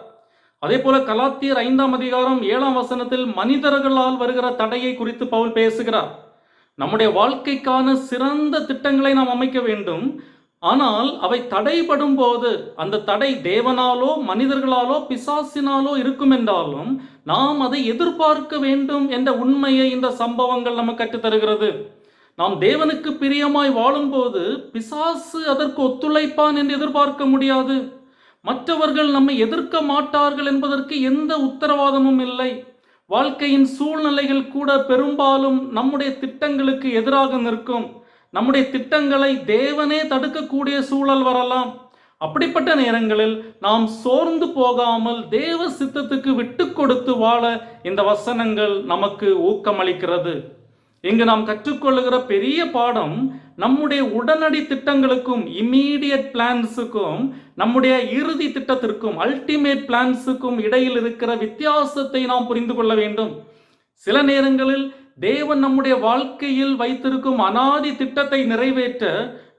அதே போல கலாத்தியர் 5ஆம் அதிகாரம் 7ஆம் வசனத்தில் மனிதர்களால் வருகிற தடையை குறித்து பவுல் பேசுகிறார். நம்முடைய வாழ்க்கைக்கான சிறந்த திட்டங்களை நாம் அமைக்க வேண்டும். ஆனால் அவை தடைபடும் போது அந்த தடை தேவனாலோ மனிதர்களாலோ பிசாசினாலோ இருக்கும் என்றாலும் நாம் அதை எதிர்பார்க்க வேண்டும் என்ற உண்மையை இந்த சம்பவங்கள் நமக்கு கற்றுத்தருகிறது. நாம் தேவனுக்கு பிரியமாய் வாழும்போது பிசாசு அதற்கு ஒத்துழைப்பான் என்று எதிர்பார்க்க முடியாது. மற்றவர்கள் நம்மை எதிர்க்க மாட்டார்கள் என்பதற்கு எந்த உத்தரவாதமும் இல்லை. வாழ்க்கையின் சூழ்நிலைகள் கூட பெரும்பாலும் நம்முடைய திட்டங்களுக்கு எதிராக நிற்கும். நம்முடைய திட்டங்களை தேவனே தடுக்கக்கூடிய சூழல் வரலாம். அப்படிப்பட்ட நேரங்களில் நாம் சோர்ந்து போகாமல் தேவ சித்தத்துக்கு விட்டு கொடுத்து வாழ இந்த வசனங்கள் நமக்கு ஊக்கமளிக்கிறது. இங்கு நாம் கற்றுக்கொள்ளுகிற பெரிய பாடம் நம்முடைய உடனடி திட்டங்களுக்கும் இம்மீடியட் பிளான்ஸுக்கும் நம்முடைய இறுதி திட்டத்திற்கும் அல்டிமேட் பிளான்ஸுக்கும் இடையில் இருக்கிற வித்தியாசத்தை நாம் புரிந்து கொள்ள வேண்டும். சில நேரங்களில் தேவன் நம்முடைய வாழ்க்கையில் வைத்திருக்கும் அனாதி திட்டத்தை நிறைவேற்ற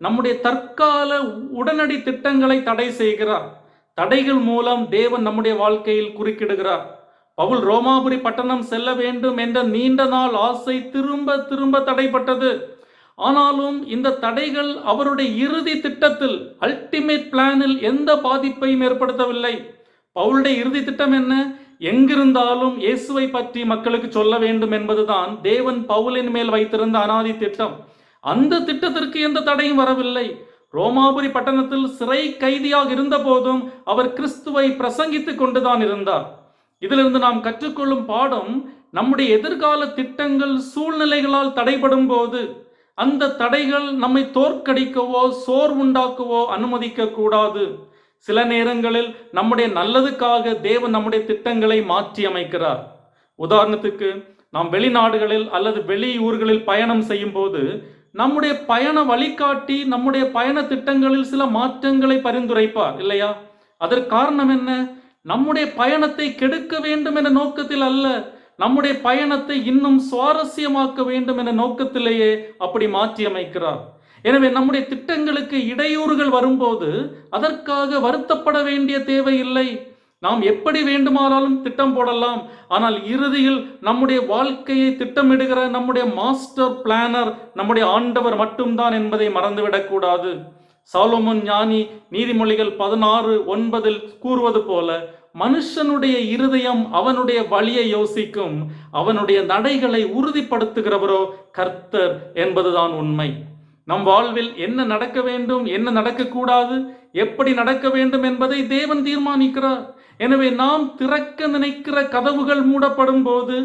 நம்முடைய தற்கால உடனடி திட்டங்களை தடை செய்கிறார். தடைகள் மூலம் தேவன் நம்முடைய வாழ்க்கையில் குறுக்கிடுகிறார். பவுல் ரோமாபுரி பட்டணம் செல்ல வேண்டும் என்ற நீண்ட நாள் ஆசை திரும்ப திரும்ப தடைப்பட்டது. ஆனாலும் இந்த தடைகள் அவருடைய இறுதி திட்டத்தில் அல்டிமேட் பிளானில் எந்த பாதிப்பையும் ஏற்படுத்தவில்லை. பவுலுடைய இறுதி திட்டம் என்ன? எங்கிருந்தாலும் இயேசுவை பற்றி மக்களுக்கு சொல்ல வேண்டும் என்பதுதான் தேவன் பவுலின் மேல் வைத்திருந்த அனாதி திட்டம். அந்த திட்டத்திற்கு எந்த தடையும் வரவில்லை. ரோமாபுரி பட்டணத்தில் சிறை கைதியாக இருந்த போதும் அவர் கிறிஸ்துவை பிரசங்கித்துக் கொண்டுதான் இருந்தார். இதிலிருந்து நாம் கற்றுக்கொள்ளும் பாடம், நம்முடைய எதிர்கால திட்டங்கள் சூழ்நிலைகளால் தடைபடும் போது அந்த தடைகள் நம்மை தோற்கடிக்கவோ சோர்வுண்டாக்கவோ அனுமதிக்க கூடாது. சில நேரங்களில் நம்முடைய நல்லதுக்காக தேவன் நம்முடைய திட்டங்களை மாற்றி அமைக்கிறார். உதாரணத்துக்கு, நாம் வெளிநாடுகளில் அல்லது வெளியூர்களில் பயணம் செய்யும் போது நம்முடைய பயண வழிகாட்டி நம்முடைய பயண திட்டங்களில் சில மாற்றங்களை பரிந்துரைப்பார் இல்லையா? அதற்கு காரணம் என்ன? நம்முடைய பயணத்தை கெடுக்க வேண்டும் என்ற நோக்கத்தில் அல்ல, நம்முடைய பயணத்தை இன்னும் சுவாரஸ்யமாக்க வேண்டும் என்ற நோக்கத்திலேயே அப்படி மாற்றி அமைக்கிறார். எனவே நம்முடைய திட்டங்களுக்கு இடையூறுகள் வரும்போது அதற்காக வருத்தப்பட வேண்டிய தேவையில்லை. நாம் எப்படி வேண்டுமானாலும் திட்டம் போடலாம். ஆனால் இறுதியில் நம்முடைய வாழ்க்கையை திட்டமிடுகிற நம்முடைய மாஸ்டர் பிளானர் நம்முடைய ஆண்டவர் மட்டும்தான் என்பதை மறந்துவிடக்கூடாது. சாலோமோன் ஞானி நீதிமொழிகள் 16:9 கூறுவது போல, மனுஷனுடைய இருதயம் அவனுடைய வழியை யோசிக்கும், அவனுடைய நடைகளை உறுதிப்படுத்துகிறவரோ கர்த்தர் என்பதுதான் உண்மை. நம் வாழ்வில் என்ன நடக்க வேண்டும், என்ன நடக்கக்கூடாது, எப்படி நடக்க வேண்டும் என்பதை தேவன் தீர்மானிக்கிறார். எனவே நாம் திறக்க நினைக்கிற கதவுகள் மூடப்படும் போது,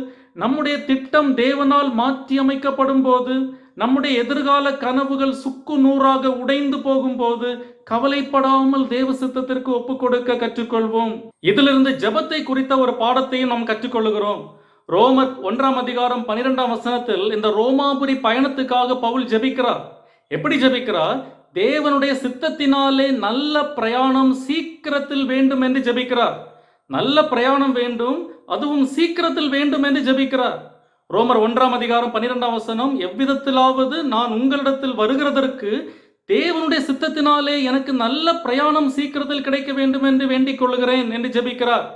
நம்முடைய திட்டம் தேவனால் மாற்றி அமைக்கப்படும் போது, நம்முடைய எதிர்கால கனவுகள் சுக்கு நூறாக உடைந்து போகும்போது கவலைப்படாமல் தேவ சித்தத்திற்கு ஒப்புக் கொடுக்க கற்றுக்கொள்வோம். இதிலிருந்து ஜெபத்தை குறித்த ஒரு பாடத்தையும் நாம் கற்றுக்கொள்கிறோம். ரோமர் 1:12 இந்த ரோமாபுரி பயணத்துக்காக பவுல் ஜெபிக்கிறார். எப்படி ஜெபிக்கிறார்? தேவனுடைய சித்தத்தினாலே நல்ல பிரயாணம் சீக்கிரத்தில் வேண்டும் என்று ஜெபிக்கிறார். நல்ல பிரயாணம் வேண்டும், அதுவும் சீக்கிரத்தில் வேண்டும் என்று ஜெபிக்கிறார். ரோமர் 1:12 எவ்விதத்திலாவது நான் உங்களிடத்தில் வருகிறதற்கு தேவனுடைய சித்தத்தினாலே எனக்கு நல்ல பிரயாணம் சீக்கிரத்தில் கிடைக்க வேண்டும் என்று வேண்டிக் கொள்கிறேன் என்று ஜெபிக்கிறார்.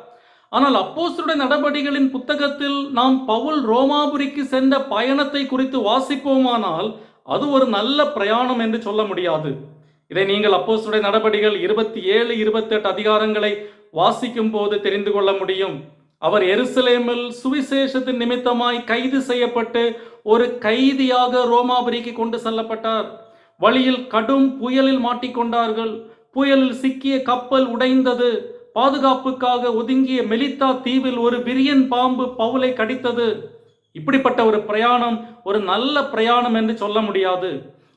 ஆனால் அப்போஸ்தலருடைய நடபடிகளின் புத்தகத்தில் நாம் பவுல் ரோமாபுரிக்கு சென்ற பயணத்தை குறித்து வாசிப்போமானால் அது ஒரு நல்ல பிரயாணம் என்று சொல்ல முடியாது. இதை நீங்கள் அப்போஸ்தலருடைய நடபடிகள் 27, 28 அதிகாரங்களை வாசிக்கும் போது தெரிந்து கொள்ள முடியும். அவர் எருசலேமில் சுவிசேஷத்தின் நிமித்தமாய் கைது செய்யப்பட்டு ஒரு கைதியாக ரோமாபுரிக்கு கொண்டு செல்லப்பட்டார். வழியில் கடும் புயலில் மாட்டிக்கொண்டார்கள். புயலில் சிக்கிய கப்பல் உடைந்தது. பாதுகாப்புக்காக ஒதுங்கிய மெலித்தா தீவில் ஒரு விரியன் பாம்பு பவுலை கடித்தது. இப்படிப்பட்ட ஒரு பிரயாணம் ஒரு நல்ல பிரயாணம் என்று சொல்ல முடியாது.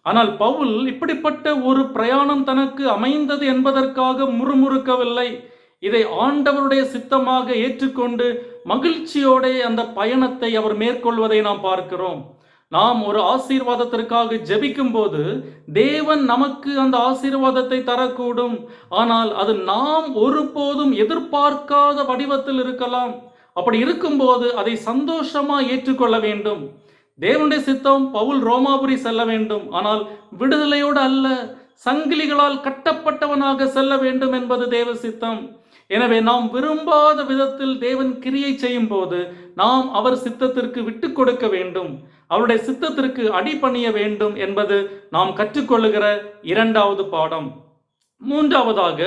ஆனால் பவுல் இப்படிப்பட்ட ஒரு பிரயாணம் தனக்கு அமைந்தது என்பதற்காக முறுமுறுக்கவில்லை. இதை ஆண்டவருடைய சித்தமாக ஏற்றுக்கொண்டு மகிழ்ச்சியோட அந்த பயணத்தை அவர் மேற்கொள்வதை நாம் பார்க்கிறோம். நாம் ஒரு ஆசீர்வாதத்திற்காக ஜெபிக்கும் போது தேவன் நமக்கு அந்த ஆசீர்வாதத்தை தரக்கூடும். ஆனால் அது நாம் ஒருபோதும் எதிர்பார்க்காத வடிவத்தில் இருக்கலாம். அப்படி இருக்கும்போது அதை சந்தோஷமா ஏற்றுக்கொள்ள வேண்டும். தேவனுடைய சித்தம் பவுல் ரோமாபுரி செல்ல வேண்டும், ஆனால் விடுதலையோடு அல்ல, சங்கிலிகளால் கட்டப்பட்டவனாக செல்ல வேண்டும் என்பது தேவ சித்தம். எனவே நாம் விரும்பாத விதத்தில் தேவன் கிரியை செய்யும் போது நாம் அவர் சித்தத்திற்கு விட்டு கொடுக்க வேண்டும், அவருடைய சித்தத்திற்கு அடிபணிய வேண்டும் என்பது நாம் கற்றுக்கொள்ளுகிற இரண்டாவது பாடம். மூன்றாவதாக,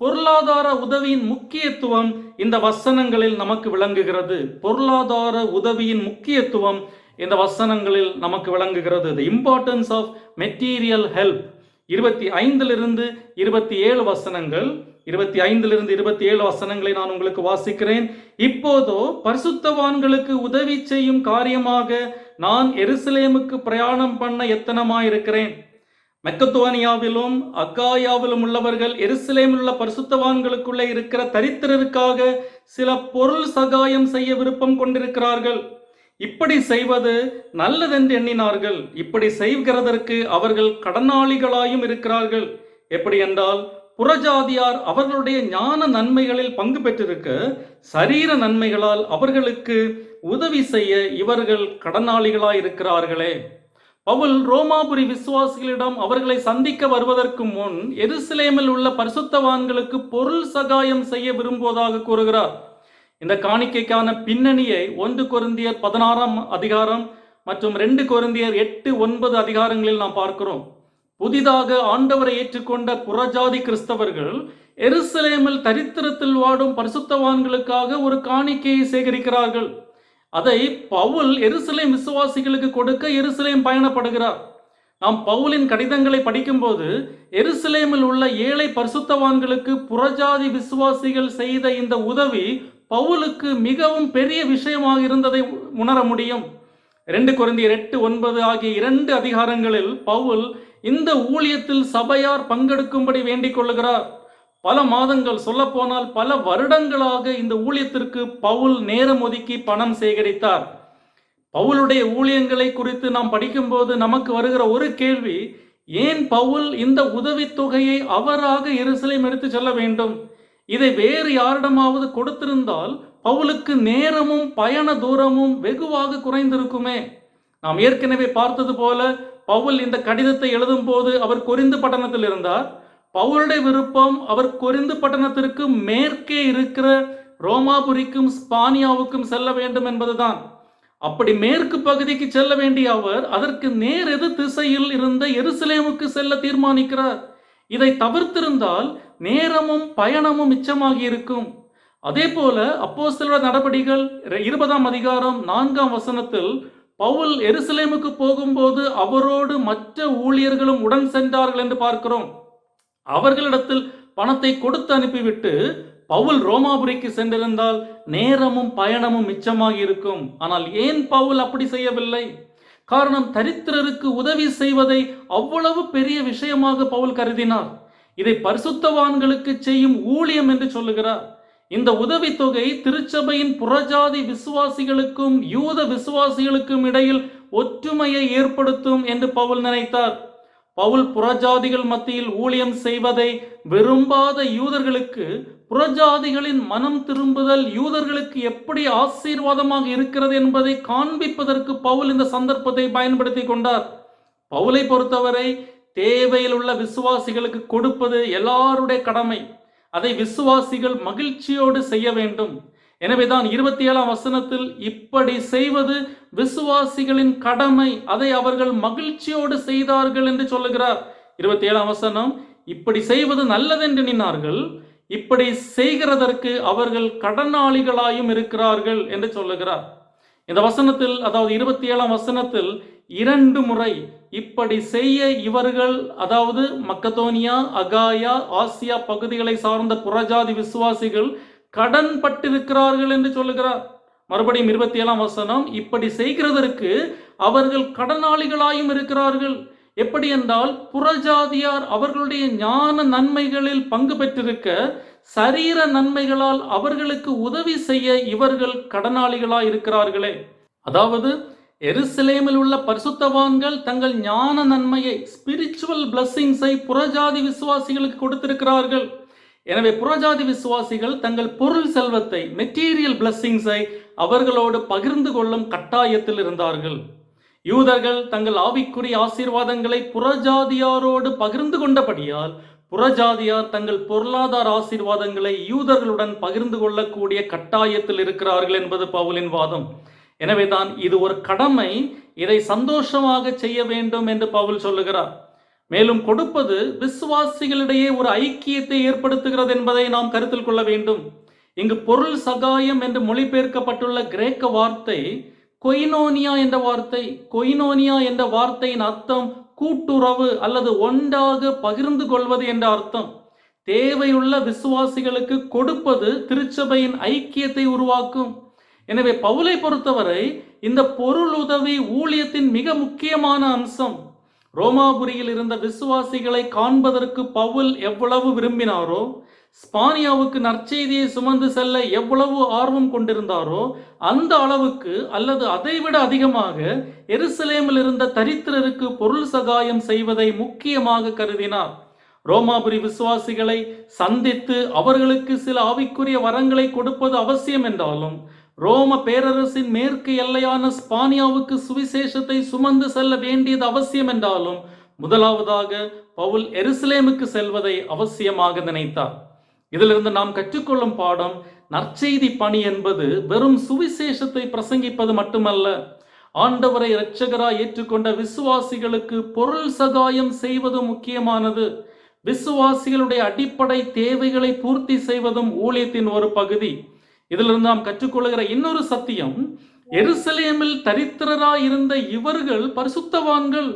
பொருளாதார உதவியின் முக்கியத்துவம் இந்த வசனங்களில் நமக்கு விளங்குகிறது. பொருளாதார உதவியின் முக்கியத்துவம் இந்த வசனங்களில் நமக்கு விளங்குகிறது. The importance of material help. 25 27 வசனங்கள், 25 27 வசனங்களை நான் உங்களுக்கு வாசிக்கிறேன். இப்போதோ பரிசுத்தவான்களுக்கு உதவி செய்யும் காரியமாக நான் எருசலேமுக்கு பிரயாணம் பண்ண எத்தனமாயிருக்கிறேன். மக்கெதோனியாவிலும் அக்காயாவிலும் உள்ளவர்கள் எருசலேமில் உள்ள பரிசுத்தவான்களுக்குள்ளே இருக்கிற தரித்திரருக்காக சில பொருள் சகாயம் செய்ய விருப்பம் கொண்டிருக்கிறார்கள். இப்படி செய்வது நல்லதென்று எண்ணினார்கள். இப்படி செய்கிறதற்கு அவர்கள் கடனாளிகளாயும் இருக்கிறார்கள். எப்படி என்றால், புறஜாதியார் அவர்களுடைய ஞான நன்மைகளில் பங்கு பெற்றிருக்க சரீர நன்மைகளால் அவர்களுக்கு உதவி செய்ய இவர்கள் கடனாளிகளாய் இருக்கிறார்களே. பவுல் ரோமாபுரி விசுவாசிகளிடம் அவர்களை சந்திக்க வருவதற்கு முன் எருசலேமில் உள்ள பரிசுத்தவான்களுக்கு பொருள் சகாயம் செய்ய விரும்புவதாக கூறுகிறார். இந்த காணிக்கைக்கான பின்னணியை 1 கொரிந்தியர் 16 அதிகாரம் மற்றும் 2 கொரிந்தியர் 8, 9 அதிகாரங்களில் நாம் பார்க்கிறோம். புதிதாக ஆண்டவரை ஏற்றுக்கொண்ட புறஜாதி கிறிஸ்தவர்கள் எருசலேமில் தரித்திரத்தில் வாடும் பரிசுத்தவான்களுக்காக ஒரு காணிக்கையை சேகரிக்கிறார்கள். அதை பவுல் எருசலேம் விசுவாசிகளுக்கு கொடுக்க எருசலேம் பயணப்படுகிறார். நாம் பவுலின் கடிதங்களை படிக்கும்போது எருசலேமில் உள்ள ஏழை பரிசுத்தவான்களுக்கு புறஜாதி விசுவாசிகள் செய்த இந்த உதவி பவுலுக்கு மிகவும் பெரிய விஷயமாக இருந்ததை உணர முடியும். 2 கொரிந்தியர் 8, 9 ஆகிய 2 அதிகாரங்களில் பவுல் இந்த ஊழியத்தில் சபையார் பங்கெடுக்கும்படி வேண்டிக் கொள்ளுகிறார். பல மாதங்கள், சொல்ல போனால் பல வருடங்களாக இந்த ஊழியத்திற்கு பவுல் நேரம் ஒதுக்கி பணம் சேகரித்தார். பவுலுடைய ஊழியங்களை குறித்து நாம் படிக்கும்போது நமக்கு வருகிற ஒரு கேள்வி, ஏன் பவுல் இந்த உதவித்தொகையை அவராக எருசலேம் எடுத்து செல்ல வேண்டும்? இதை வேறு யாரிடமாவது கொடுத்திருந்தால் பவுலுக்கு நேரமும் பயண தூரமும் வெகுவாக குறைந்திருக்குமே. நாம் ஏற்கனவே பார்த்தது போல பவுல் இந்த கடிதத்தை எழுதும் போது அவர் கொரிந்து பட்டணத்தில் இருந்தார். பவுலுடைய விருப்பம் அவர் கொரிந்து பட்டணத்திற்கு மேற்கே இருக்கிற ரோமாபுரிக்கும் ஸ்பானியாவுக்கும் செல்ல வேண்டும் என்பதுதான். அப்படி மேற்கு பகுதிக்கு செல்ல வேண்டிய அவர் அதற்கு நேர் எதிர் திசையில் இருந்த எருசலேமுக்கு செல்ல தீர்மானிக்கிறார். இதை தவிர்த்திருந்தால் நேரமும் பயணமும் மிச்சமாகி இருக்கும். அதே போல அப்போஸ்தலர் நடபடிகள் 20 அதிகாரம் 4 பவுல் எருசலேமுக்கு போகும்போது அவரோடு மற்ற ஊழியர்களும் உடன் சென்றார்கள் என்று பார்க்கிறோம். அவர்களிடத்தில் பணத்தை கொடுத்து அனுப்பிவிட்டு பவுல் ரோமாபுரிக்கு சென்றிருந்தால் நேரமும் பயணமும் மிச்சமாகி இருக்கும். ஆனால் ஏன் பவுல் அப்படி செய்யவில்லை? காரணம், தரித்திரருக்கு உதவி செய்வதை அவ்வளவு பெரிய விஷயமாக பவுல் கருதினார். இதை பரிசுத்தவான்களுக்கு செய்யும் ஊழியம் என்று சொல்லுகிறார். இந்த உதவித்தொகை திருச்சபையின் புறஜாதி விசுவாசிகளுக்கும் யூத விசுவாசிகளுக்கும் இடையில் ஒற்றுமையை ஏற்படுத்தும் என்று பவுல் நினைத்தார். பவுல் புறஜாதிகள் மத்தியில் ஊழியம் செய்வதை விரும்பாத யூதர்களுக்கு புறஜாதிகளின் மனம் திரும்புதல் யூதர்களுக்கு எப்படி ஆசீர்வாதமாக இருக்கிறது என்பதை காண்பிப்பதற்கு பவுல் இந்த சந்தர்ப்பத்தை பயன்படுத்தி கொண்டார். பவுலை பொறுத்தவரை தேவையில் உள்ள விசுவாசிகளுக்கு கொடுப்பது எல்லாருடைய கடமை. அதை விசுவாசிகள் மகிழ்ச்சியோடு செய்ய வேண்டும். எனவேதான் 27ஆம் வசனத்தில் இப்படி செய்வது விசுவாசிகளின் கடமை, அதை அவர்கள் மகிழ்ச்சியோடு செய்தார்கள் என்று சொல்லுகிறார். 27ஆம் வசனம், இப்படி செய்வது நல்லதென்று எண்ணினார்கள், இப்படி செய்கிறதற்கு அவர்கள் கடனாளிகளாயும் இருக்கிறார்கள் என்று சொல்லுகிறார். இந்த வசனத்தில், அதாவது 27ஆம் வசனத்தில் 2 முறை இப்படி செய்ய இவர்கள், அதாவது மக்கதோனியா, அகாயா, ஆசியா பகுதிகளை சார்ந்த புறஜாதி விசுவாசிகள் கடன் பட்டிருக்கிறார்கள் என்று சொல்லுகிறார். மறுபடியும் 27ஆம் வசனம், இப்படி செய்கிறதற்கு அவர்கள் கடனாளிகளாயும் இருக்கிறார்கள். எப்படி என்றால், புறஜாதியார் அவர்களுடைய ஞான நன்மைகளில் பங்கு பெற்றிருக்க சரீர நன்மைகளால் அவர்களுக்கு உதவி செய்ய இவர்கள் கடனாளிகளாய் இருக்கிறார்களே. அதாவது எருசலேமில் உள்ள பரிசுத்தவான்கள் தங்கள் ஞான நன்மையை, ஸ்பிரிச்சுவல் பிளஸிங்ஸை புறஜாதி விசுவாசிகளுக்கு கொடுத்திருக்கிறார்கள். எனவே புறஜாதி விசுவாசிகள் தங்கள் பொருள் செல்வத்தை, மெட்டீரியல் பிளஸிங்ஸை அவர்களோடு பகிர்ந்து கொள்ளும் கட்டாயத்தில் இருந்தார்கள். யூதர்கள் தங்கள் ஆவிக்குரிய ஆசீர்வாதங்களை புறஜாதியாரோடு பகிர்ந்து கொண்டபடியால் புறஜாதியார் தங்கள் பொருளாதார ஆசீர்வாதங்களை யூதர்களுடன் பகிர்ந்து கொள்ளக்கூடிய கட்டாயத்தில் இருக்கிறார்கள் என்பது பவுலின் வாதம். எனவேதான் இது ஒரு கடமை, இதை சந்தோஷமாக செய்ய வேண்டும் என்று பவுல் சொல்லுகிறார். மேலும் கொடுப்பது விசுவாசிகளிடையே ஒரு ஐக்கியத்தை ஏற்படுத்துகிறது என்பதை நாம் கருத்தில் கொள்ள வேண்டும். இங்கு பொருள் சகாயம் என்று மொழிபெயர்க்கப்பட்டுள்ள கிரேக்க வார்த்தை கொய்னோனியா என்ற வார்த்தை. கொய்னோனியா என்ற வார்த்தையின் அர்த்தம் கூட்டுறவு அல்லது ஒன்றாக பகிர்ந்து கொள்வது என்ற அர்த்தம். தேவையுள்ள விசுவாசிகளுக்கு கொடுப்பது திருச்சபையின் ஐக்கியத்தை உருவாக்கும். எனவே பவுலை பொறுத்தவரை இந்த பொருள் உதவி ஊழியத்தின் மிக முக்கியமான அம்சம். ரோமாபுரியில் இருந்த விசுவாசிகளை காண்பதற்கு பவுல் எவ்வளவு விரும்பினாரோ, ஸ்பானியாவுக்கு நற்செய்தியை சுமந்து செல்ல எவ்வளவு ஆர்வம் கொண்டிருந்தாரோ, அந்த அளவுக்கு அல்லது அதைவிட அதிகமாக எருசலேமில் இருந்த தரித்திரருக்கு பொருள் சகாயம் செய்வதை முக்கியமாக கருதினார். ரோமாபுரி விசுவாசிகளை சந்தித்து அவர்களுக்கு சில ஆவிக்குரிய வரங்களை கொடுப்பது அவசியம் என்றாலும், ரோம பேரரசின் மேற்கு எல்லையான ஸ்பானியாவுக்கு சுவிசேஷத்தை சுமந்து செல்ல வேண்டியது அவசியம் என்றாலும், முதலாவதாக பவுல் எருசலேமுக்கு செல்வதை அவசியமாக நினைத்தார். இதிலிருந்து நாம் கற்றுக்கொள்ளும் பாடம், நற்செய்தி பணி என்பது வெறும் சுவிசேஷத்தை பிரசங்கிப்பது மட்டுமல்ல, ஆண்டவரை இரட்சகராய் ஏற்றுக்கொண்ட விசுவாசிகளுக்கு பொருள் சகாயம் செய்வது முக்கியமானது. விசுவாசிகளுடைய அடிப்படை தேவைகளை பூர்த்தி செய்வதும் ஊழியத்தின் ஒரு பகுதி. இதிலிருந்து நாம் கற்றுக்கொள்கிற இன்னொரு சத்தியம், எருசலேமில் தரித்திரராய் இருந்த இவர்கள் பரிசுத்தவான்கள்.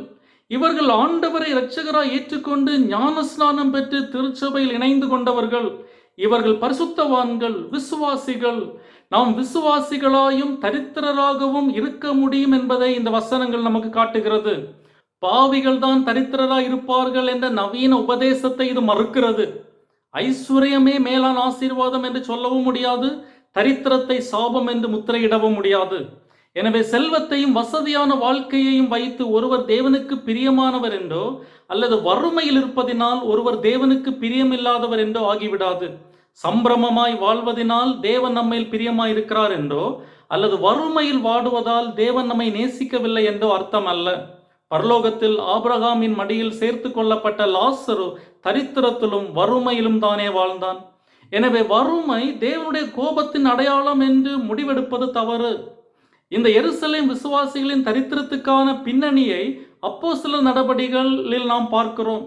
இவர்கள் ஆண்டவரை இரட்சகராய் ஏற்றுக்கொண்டு ஞானஸ்நானம் பெற்று திருச்சபையில் இணைந்து கொண்டவர்கள். இவர்கள் பரிசுத்தவான்கள், விசுவாசிகள். நாம் விசுவாசிகளாயும் தரித்திரராகவும் இருக்க முடியும் என்பதை இந்த வசனங்கள் நமக்கு காட்டுகிறது. பாவிகள் தான் தரித்திரராய் இருப்பார்கள் என்ற நவீன உபதேசத்தை இது மறுக்கிறது. ஐஸ்வர்யமே மேலான ஆசீர்வாதம் என்று சொல்லவும் முடியாது, தரித்திரத்தை சாபம் என்று முத்திரையிடவும் முடியாது. எனவே செல்வத்தையும் வசதியான வாழ்க்கையையும் வைத்து ஒருவர் தேவனுக்கு பிரியமானவர் என்றோ அல்லது வறுமையில் இருப்பதினால் ஒருவர் தேவனுக்கு பிரியமில்லாதவர் என்றோ ஆகிவிடாது. சம்பிரமமாய் வாழ்வதனால் தேவன் நம்மையில் பிரியமாய் இருக்கிறார் என்றோ அல்லது வறுமையில் வாடுவதால் தேவன் நம்மை நேசிக்கவில்லை என்றோ அர்த்தம் அல்ல. பரலோகத்தில் ஆபிரகாமின் மடியில் சேர்த்து கொள்ளப்பட்ட லாசரு தரித்திரத்திலும் வறுமையிலும் தானே வாழ்ந்தான். எனவே வறுமை தேவனுடைய கோபத்தின் அடையாளம் என்று முடிவெடுப்பது தவறு. இந்த எருசலேம் விசுவாசிகளின் தரித்திரத்துக்கான பின்னணியை அப்போஸ்தலர் நடபடிகளில் நாம் பார்க்கிறோம்.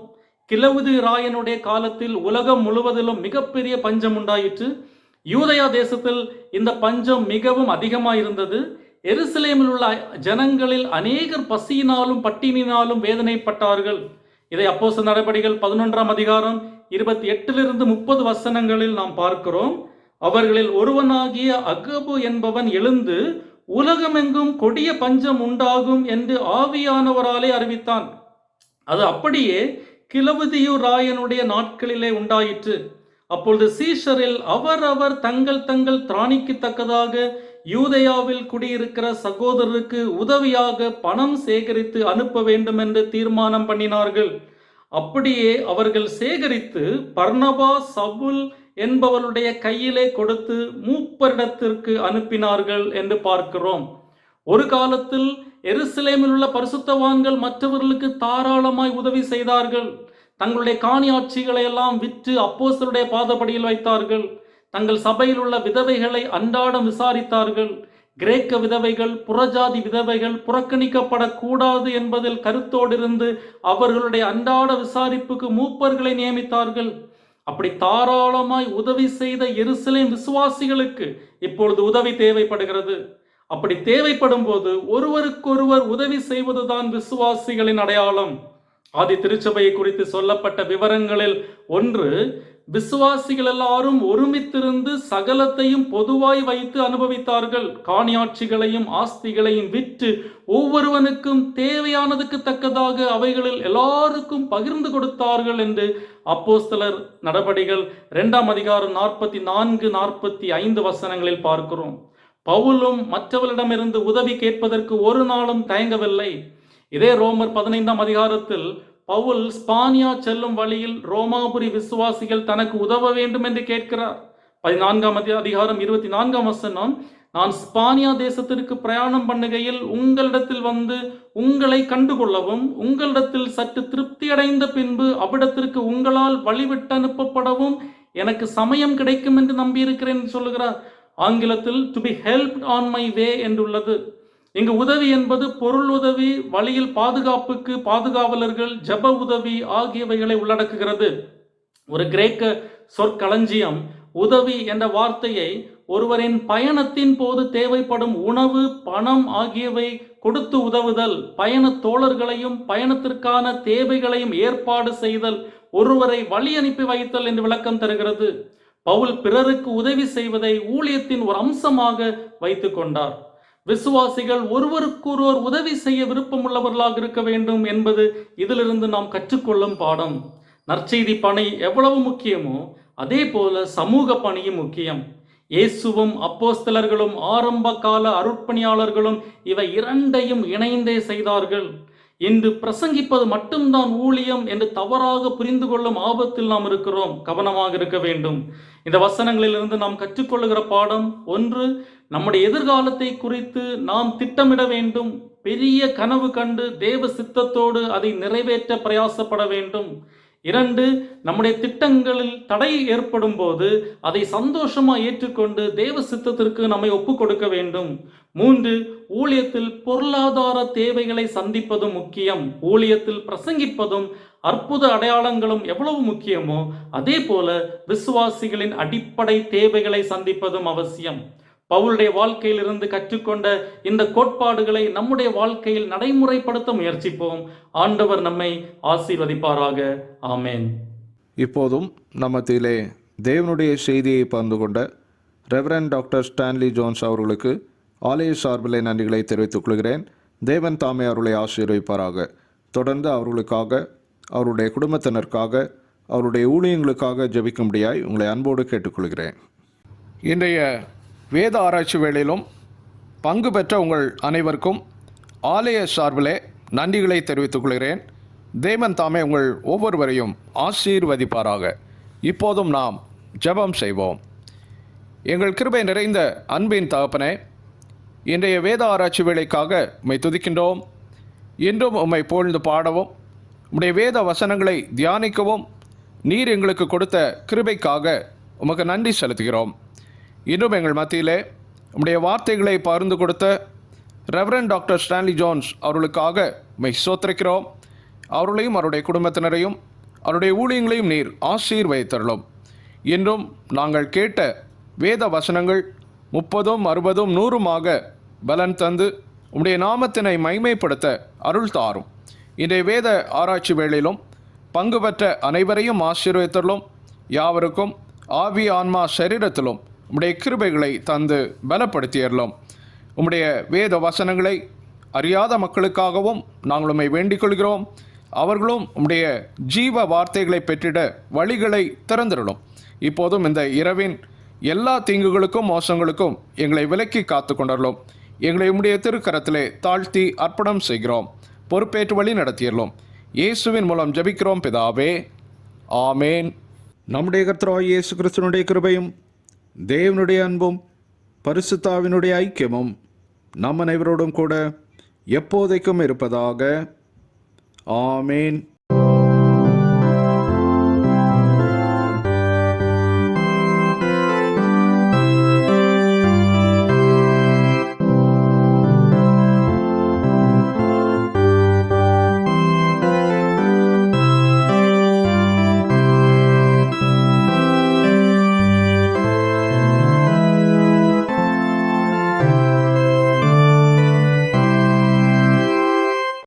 கிலவுது ராயனுடைய காலத்தில் உலகம் முழுவதிலும் மிகப்பெரிய பஞ்சம் உண்டாயிற்று. யூதயா தேசத்தில் இந்த பஞ்சம் மிகவும் அதிகமாயிருந்தது. எருசலேமில் உள்ள ஜனங்களில் அநேகர் பசியினாலும் பட்டினியினாலும் வேதனைப்பட்டார்கள். இதை அப்போஸ்தலர் நடபடிகள் 11ஆம் அதிகாரம் 28 30 வசனங்களில் நாம் பார்க்கிறோம். அவர்களில் ஒருவனாகிய அகபு என்பவன் எழுந்து உலகமெங்கும் கொடிய பஞ்சம் உண்டாகும் என்று ஆவியானவராலே அறிவித்தான். அது அப்படியே கிலவுதியூர் ராயனுடைய நாட்களிலே உண்டாயிற்று. அப்பொழுது சீஷரில் அவரவர் தங்கள் தங்கள் திராணிக்கு தக்கதாக யூதேயாவில் குடியிருக்கிற சகோதரருக்கு உதவியாக பணம் சேகரித்து அனுப்ப வேண்டும் என்று தீர்மானம் பண்ணினார்கள். அப்படியே அவர்கள் சேகரித்து பர்னபா சவுல் என்பவருடைய கையிலே கொடுத்து மூப்பரிடத்திற்கு அனுப்பினார்கள் என்று பார்க்கிறோம். ஒரு காலத்தில் எருசலேமில் உள்ள பரிசுத்தவான்கள் மற்றவர்களுக்கு தாராளமாய் உதவி செய்தார்கள். தங்களுடைய காணியாட்சிகளை எல்லாம் விற்று அப்போஸ்தலருடைய பாதப்படியில் வைத்தார்கள். தங்கள் சபையில் உள்ள விதவைகளை அன்றாடம் விசாரித்தார்கள். கிரேக்க விதவைகள், புறஜாதி விதவைகள் புறக்கணிக்கப்படக்கூடாது என்பதில் கருத்தோடு இருந்து அவர்களுடைய அன்றாட விசாரிப்புக்கு மூப்பர்களை நியமித்தார்கள். அப்படி தாராளமாய் உதவி செய்த எருசலேம் விசுவாசிகளுக்கு இப்பொழுது உதவி தேவைப்படுகிறது. அப்படி தேவைப்படும் போது ஒருவருக்கொருவர் உதவி செய்வதுதான் விசுவாசிகளின் அடையாளம். ஆதி திருச்சபையை குறித்து சொல்லப்பட்ட விவரங்களில் ஒன்று, விசுவாசிகள் எல்லாரும் ஒருமித்திருந்து சகலத்தையும் பொதுவாய் வைத்து அனுபவித்தார்கள். காணியாட்சிகளையும் ஆஸ்திகளையும் விற்று ஒவ்வொருவனுக்கும் தேவையானதுக்கு தக்கதாக அவைகளில் எல்லாருக்கும் பகிர்ந்து கொடுத்தார்கள் என்று அப்போஸ்தலர் நடபடிகள் 2ஆம் அதிகாரம் 44, 45 வசனங்களில் பார்க்கிறோம். பவுலும் மற்றவர்களிடமிருந்து உதவி கேட்பதற்கு ஒரு நாளும் தயங்கவில்லை. இதே ரோமர் 15ஆம் அதிகாரத்தில் பவுல் ஸ்பானியா செல்லும் வழியில் ரோமாபுரி விசுவாசிகள் தனக்கு உதவ வேண்டும் என்று கேட்கிறார். 14ஆம் அதிகாரம் 24ஆம் வசனம், நான் ஸ்பானியா தேசத்திற்கு பிரயாணம் பண்ணுகையில் உங்களிடத்தில் வந்து உங்களை கண்டுகொள்ளவும் உங்களிடத்தில் சற்று திருப்தி அடைந்த பின்பு அவ்விடத்திற்கு உங்களால் வழிவிட்டு அனுப்பப்படவும் எனக்கு சமயம் கிடைக்கும் என்று நம்பியிருக்கிறேன் சொல்லுகிறார். ஆங்கிலத்தில் to be helped on my way என்றுள்ளது. இங்கு உதவி என்பது பொருள் உதவி, வழியில் பாதுகாப்புக்கு பாதுகாவலர்கள், ஜப உதவி ஆகியவைகளை உள்ளடக்குகிறது. ஒரு கிரேக்க சொற்களஞ்சியம் உதவி என்ற வார்த்தையை ஒருவரின் பயணத்தின் போது தேவைப்படும் உணவு, பணம் ஆகியவை கொடுத்து உதவுதல், பயண தோழர்களையும் பயணத்திற்கான தேவைகளையும் ஏற்பாடு செய்தல், ஒருவரை வழி அனுப்பி வைத்தல் என்று விளக்கம் தருகிறது. பவுல் பிறருக்கு உதவி செய்வதை ஊழியத்தின் ஒரு அம்சமாக வைத்துக் கொண்டார். விசுவாசிகள் ஒருவருக்கொருவர் உதவி செய்ய விருப்பம் உள்ளவர்களாக இருக்க வேண்டும் என்பது இதிலிருந்து நாம் கற்றுக்கொள்ளும் பாடம். நற்செய்தி பணி எவ்வளவு முக்கியமோ அதே போல சமூக பணியும் முக்கியம். இயேசுவும் அப்போஸ்தலர்களும் ஆரம்ப கால அருட்பணியாளர்களும் இவை இரண்டையும் இணைந்தே செய்தார்கள். இன்று பிரசங்கிப்பது மட்டும்தான் ஊழியம் என்று தவறாக புரிந்து கொள்ளும் ஆபத்தில் நாம் இருக்கிறோம். கவனமாக இருக்க வேண்டும். இந்த வசனங்களிலிருந்து நாம் கற்றுக்கொள்ளுகிற பாடம் ஒன்று, நம்முடைய எதிர்காலத்தை குறித்து நாம் திட்டமிட வேண்டும். பெரிய கனவு கண்டு தேவ சித்தத்தோடு அதை நிறைவேற்ற பிரயாசப்பட வேண்டும். 2, நம்முடைய திட்டங்களில் தடை ஏற்படும் போது அதை சந்தோஷமாக ஏற்றுக்கொண்டு தேவ சித்தத்திற்கு நம்மை ஒப்பு கொடுக்க வேண்டும். 3, ஊழியத்தில் பொருளாதார தேவைகளை சந்திப்பதும் முக்கியம். ஊழியத்தில் பிரசங்கிப்பதும் அற்புத அடையாளங்களும் எவ்வளவு முக்கியமோ அதே போல விசுவாசிகளின் அடிப்படை தேவைகளை சந்திப்பதும் அவசியம். பவுலுடைய வாழ்க்கையிலிருந்து கற்றுக்கொண்ட இந்த கோட்பாடுகளை நம்முடைய வாழ்க்கையில் நடைமுறைப்படுத்த முயற்சிப்போம். ஆண்டவர் நம்மை ஆசீர்வதிப்பாராக. ஆமேன். இப்போதும் நம்மத்திலே தேவனுடைய செய்தியை பகிர்ந்து கொண்ட ரெவரண்ட் டாக்டர் ஸ்டான்லி ஜோன்ஸ் அவர்களுக்கு ஆலய சார்பிலே நன்றிகளை தெரிவித்துக் கொள்கிறேன். தேவன் தாமே அவர்களை ஆசீர்வதிப்பாராக. தொடர்ந்து அவர்களுக்காக, அவருடைய குடும்பத்தினருக்காக, அவருடைய ஊழியங்களுக்காக ஜெபிக்கும்படியாய் உங்களை அன்போடு கேட்டுக்கொள்கிறேன். இன்றைய வேத ஆராய்ச்சி வேளையிலும் பங்கு பெற்ற உங்கள் அனைவருக்கும் ஆலய சார்பிலே நன்றிகளை தெரிவித்துக் கொள்கிறேன். தேவன் தாமே உங்கள் ஒவ்வொருவரையும் ஆசீர்வதிப்பாராக. இப்போதும் நாம் ஜெபம் செய்வோம். எங்கள் கிருபை நிறைந்த அன்பின் தகப்பனே, இன்றைய வேத ஆராய்ச்சி வேளைக்காக உம்மை துதிக்கின்றோம். இன்றும் உம்மை புகழ்ந்து பாடவும் உம்முடைய வேத வசனங்களை தியானிக்கவும் நீர் எங்களுக்கு கொடுத்த கிருபைக்காக உமக்கு நன்றி செலுத்துகிறோம். இன்றும் எங்கள் மத்தியிலே உம்முடைய வார்த்தைகளை பகிர்ந்து கொடுத்த ரெவரண்ட் டாக்டர் ஸ்டான்லி ஜோன்ஸ் அவர்களுக்காக உம்மை ஸ்தோத்திரிக்கிறோம். அவர்களையும் அவருடைய குடும்பத்தினரையும் அவருடைய ஊழியங்களையும் நீர் ஆசீர்வதித்தருளும். இன்றும் நாங்கள் கேட்ட வேத வசனங்கள் 30, 60, 100 பலன் தந்து உம்முடைய நாமத்தினை மைமைப்படுத்த அருள் தாரும். இன்றைய வேத ஆராய்ச்சி வேளையிலும் பங்கு பெற்ற அனைவரையும் ஆசீர்வதித்தலும், யாவருக்கும் ஆவி ஆன்மா சரீரத்திலும் உம்முடைய கிருபைகளை தந்து பலப்படுத்தியறலும். உம்முடைய வேத வசனங்களை அறியாத மக்களுக்காகவும் நாங்கள் உம்மை வேண்டிக் கொள்கிறோம். அவர்களும் உம்முடைய ஜீவ வார்த்தைகளை பெற்றிட வழிகளை திறந்திரலும். இப்போதும் இந்த இரவின் எல்லா தீங்குகளுக்கும் மோசங்களுக்கும் எங்களை விலக்கி காத்து கொண்டறலும். எங்களை உம்முடைய திருக்கரத்திலே தாழ்த்தி அர்ப்பணம் செய்கிறோம். பொறுப்பேற்று வழி நடத்தியறலும். இயேசுவின் மூலம் ஜெபிக்கிறோம் பிதாவே, ஆமேன். நம்முடைய கர்த்தராகிய இயேசு கிறிஸ்துவினுடைய கிருபையும் தேவனுடைய அன்பும் பரிசுத்தாவினுடைய ஐக்கியமும் நம் அனைவரோடும் கூட எப்போதைக்கும் இருப்பதாக. ஆமேன்.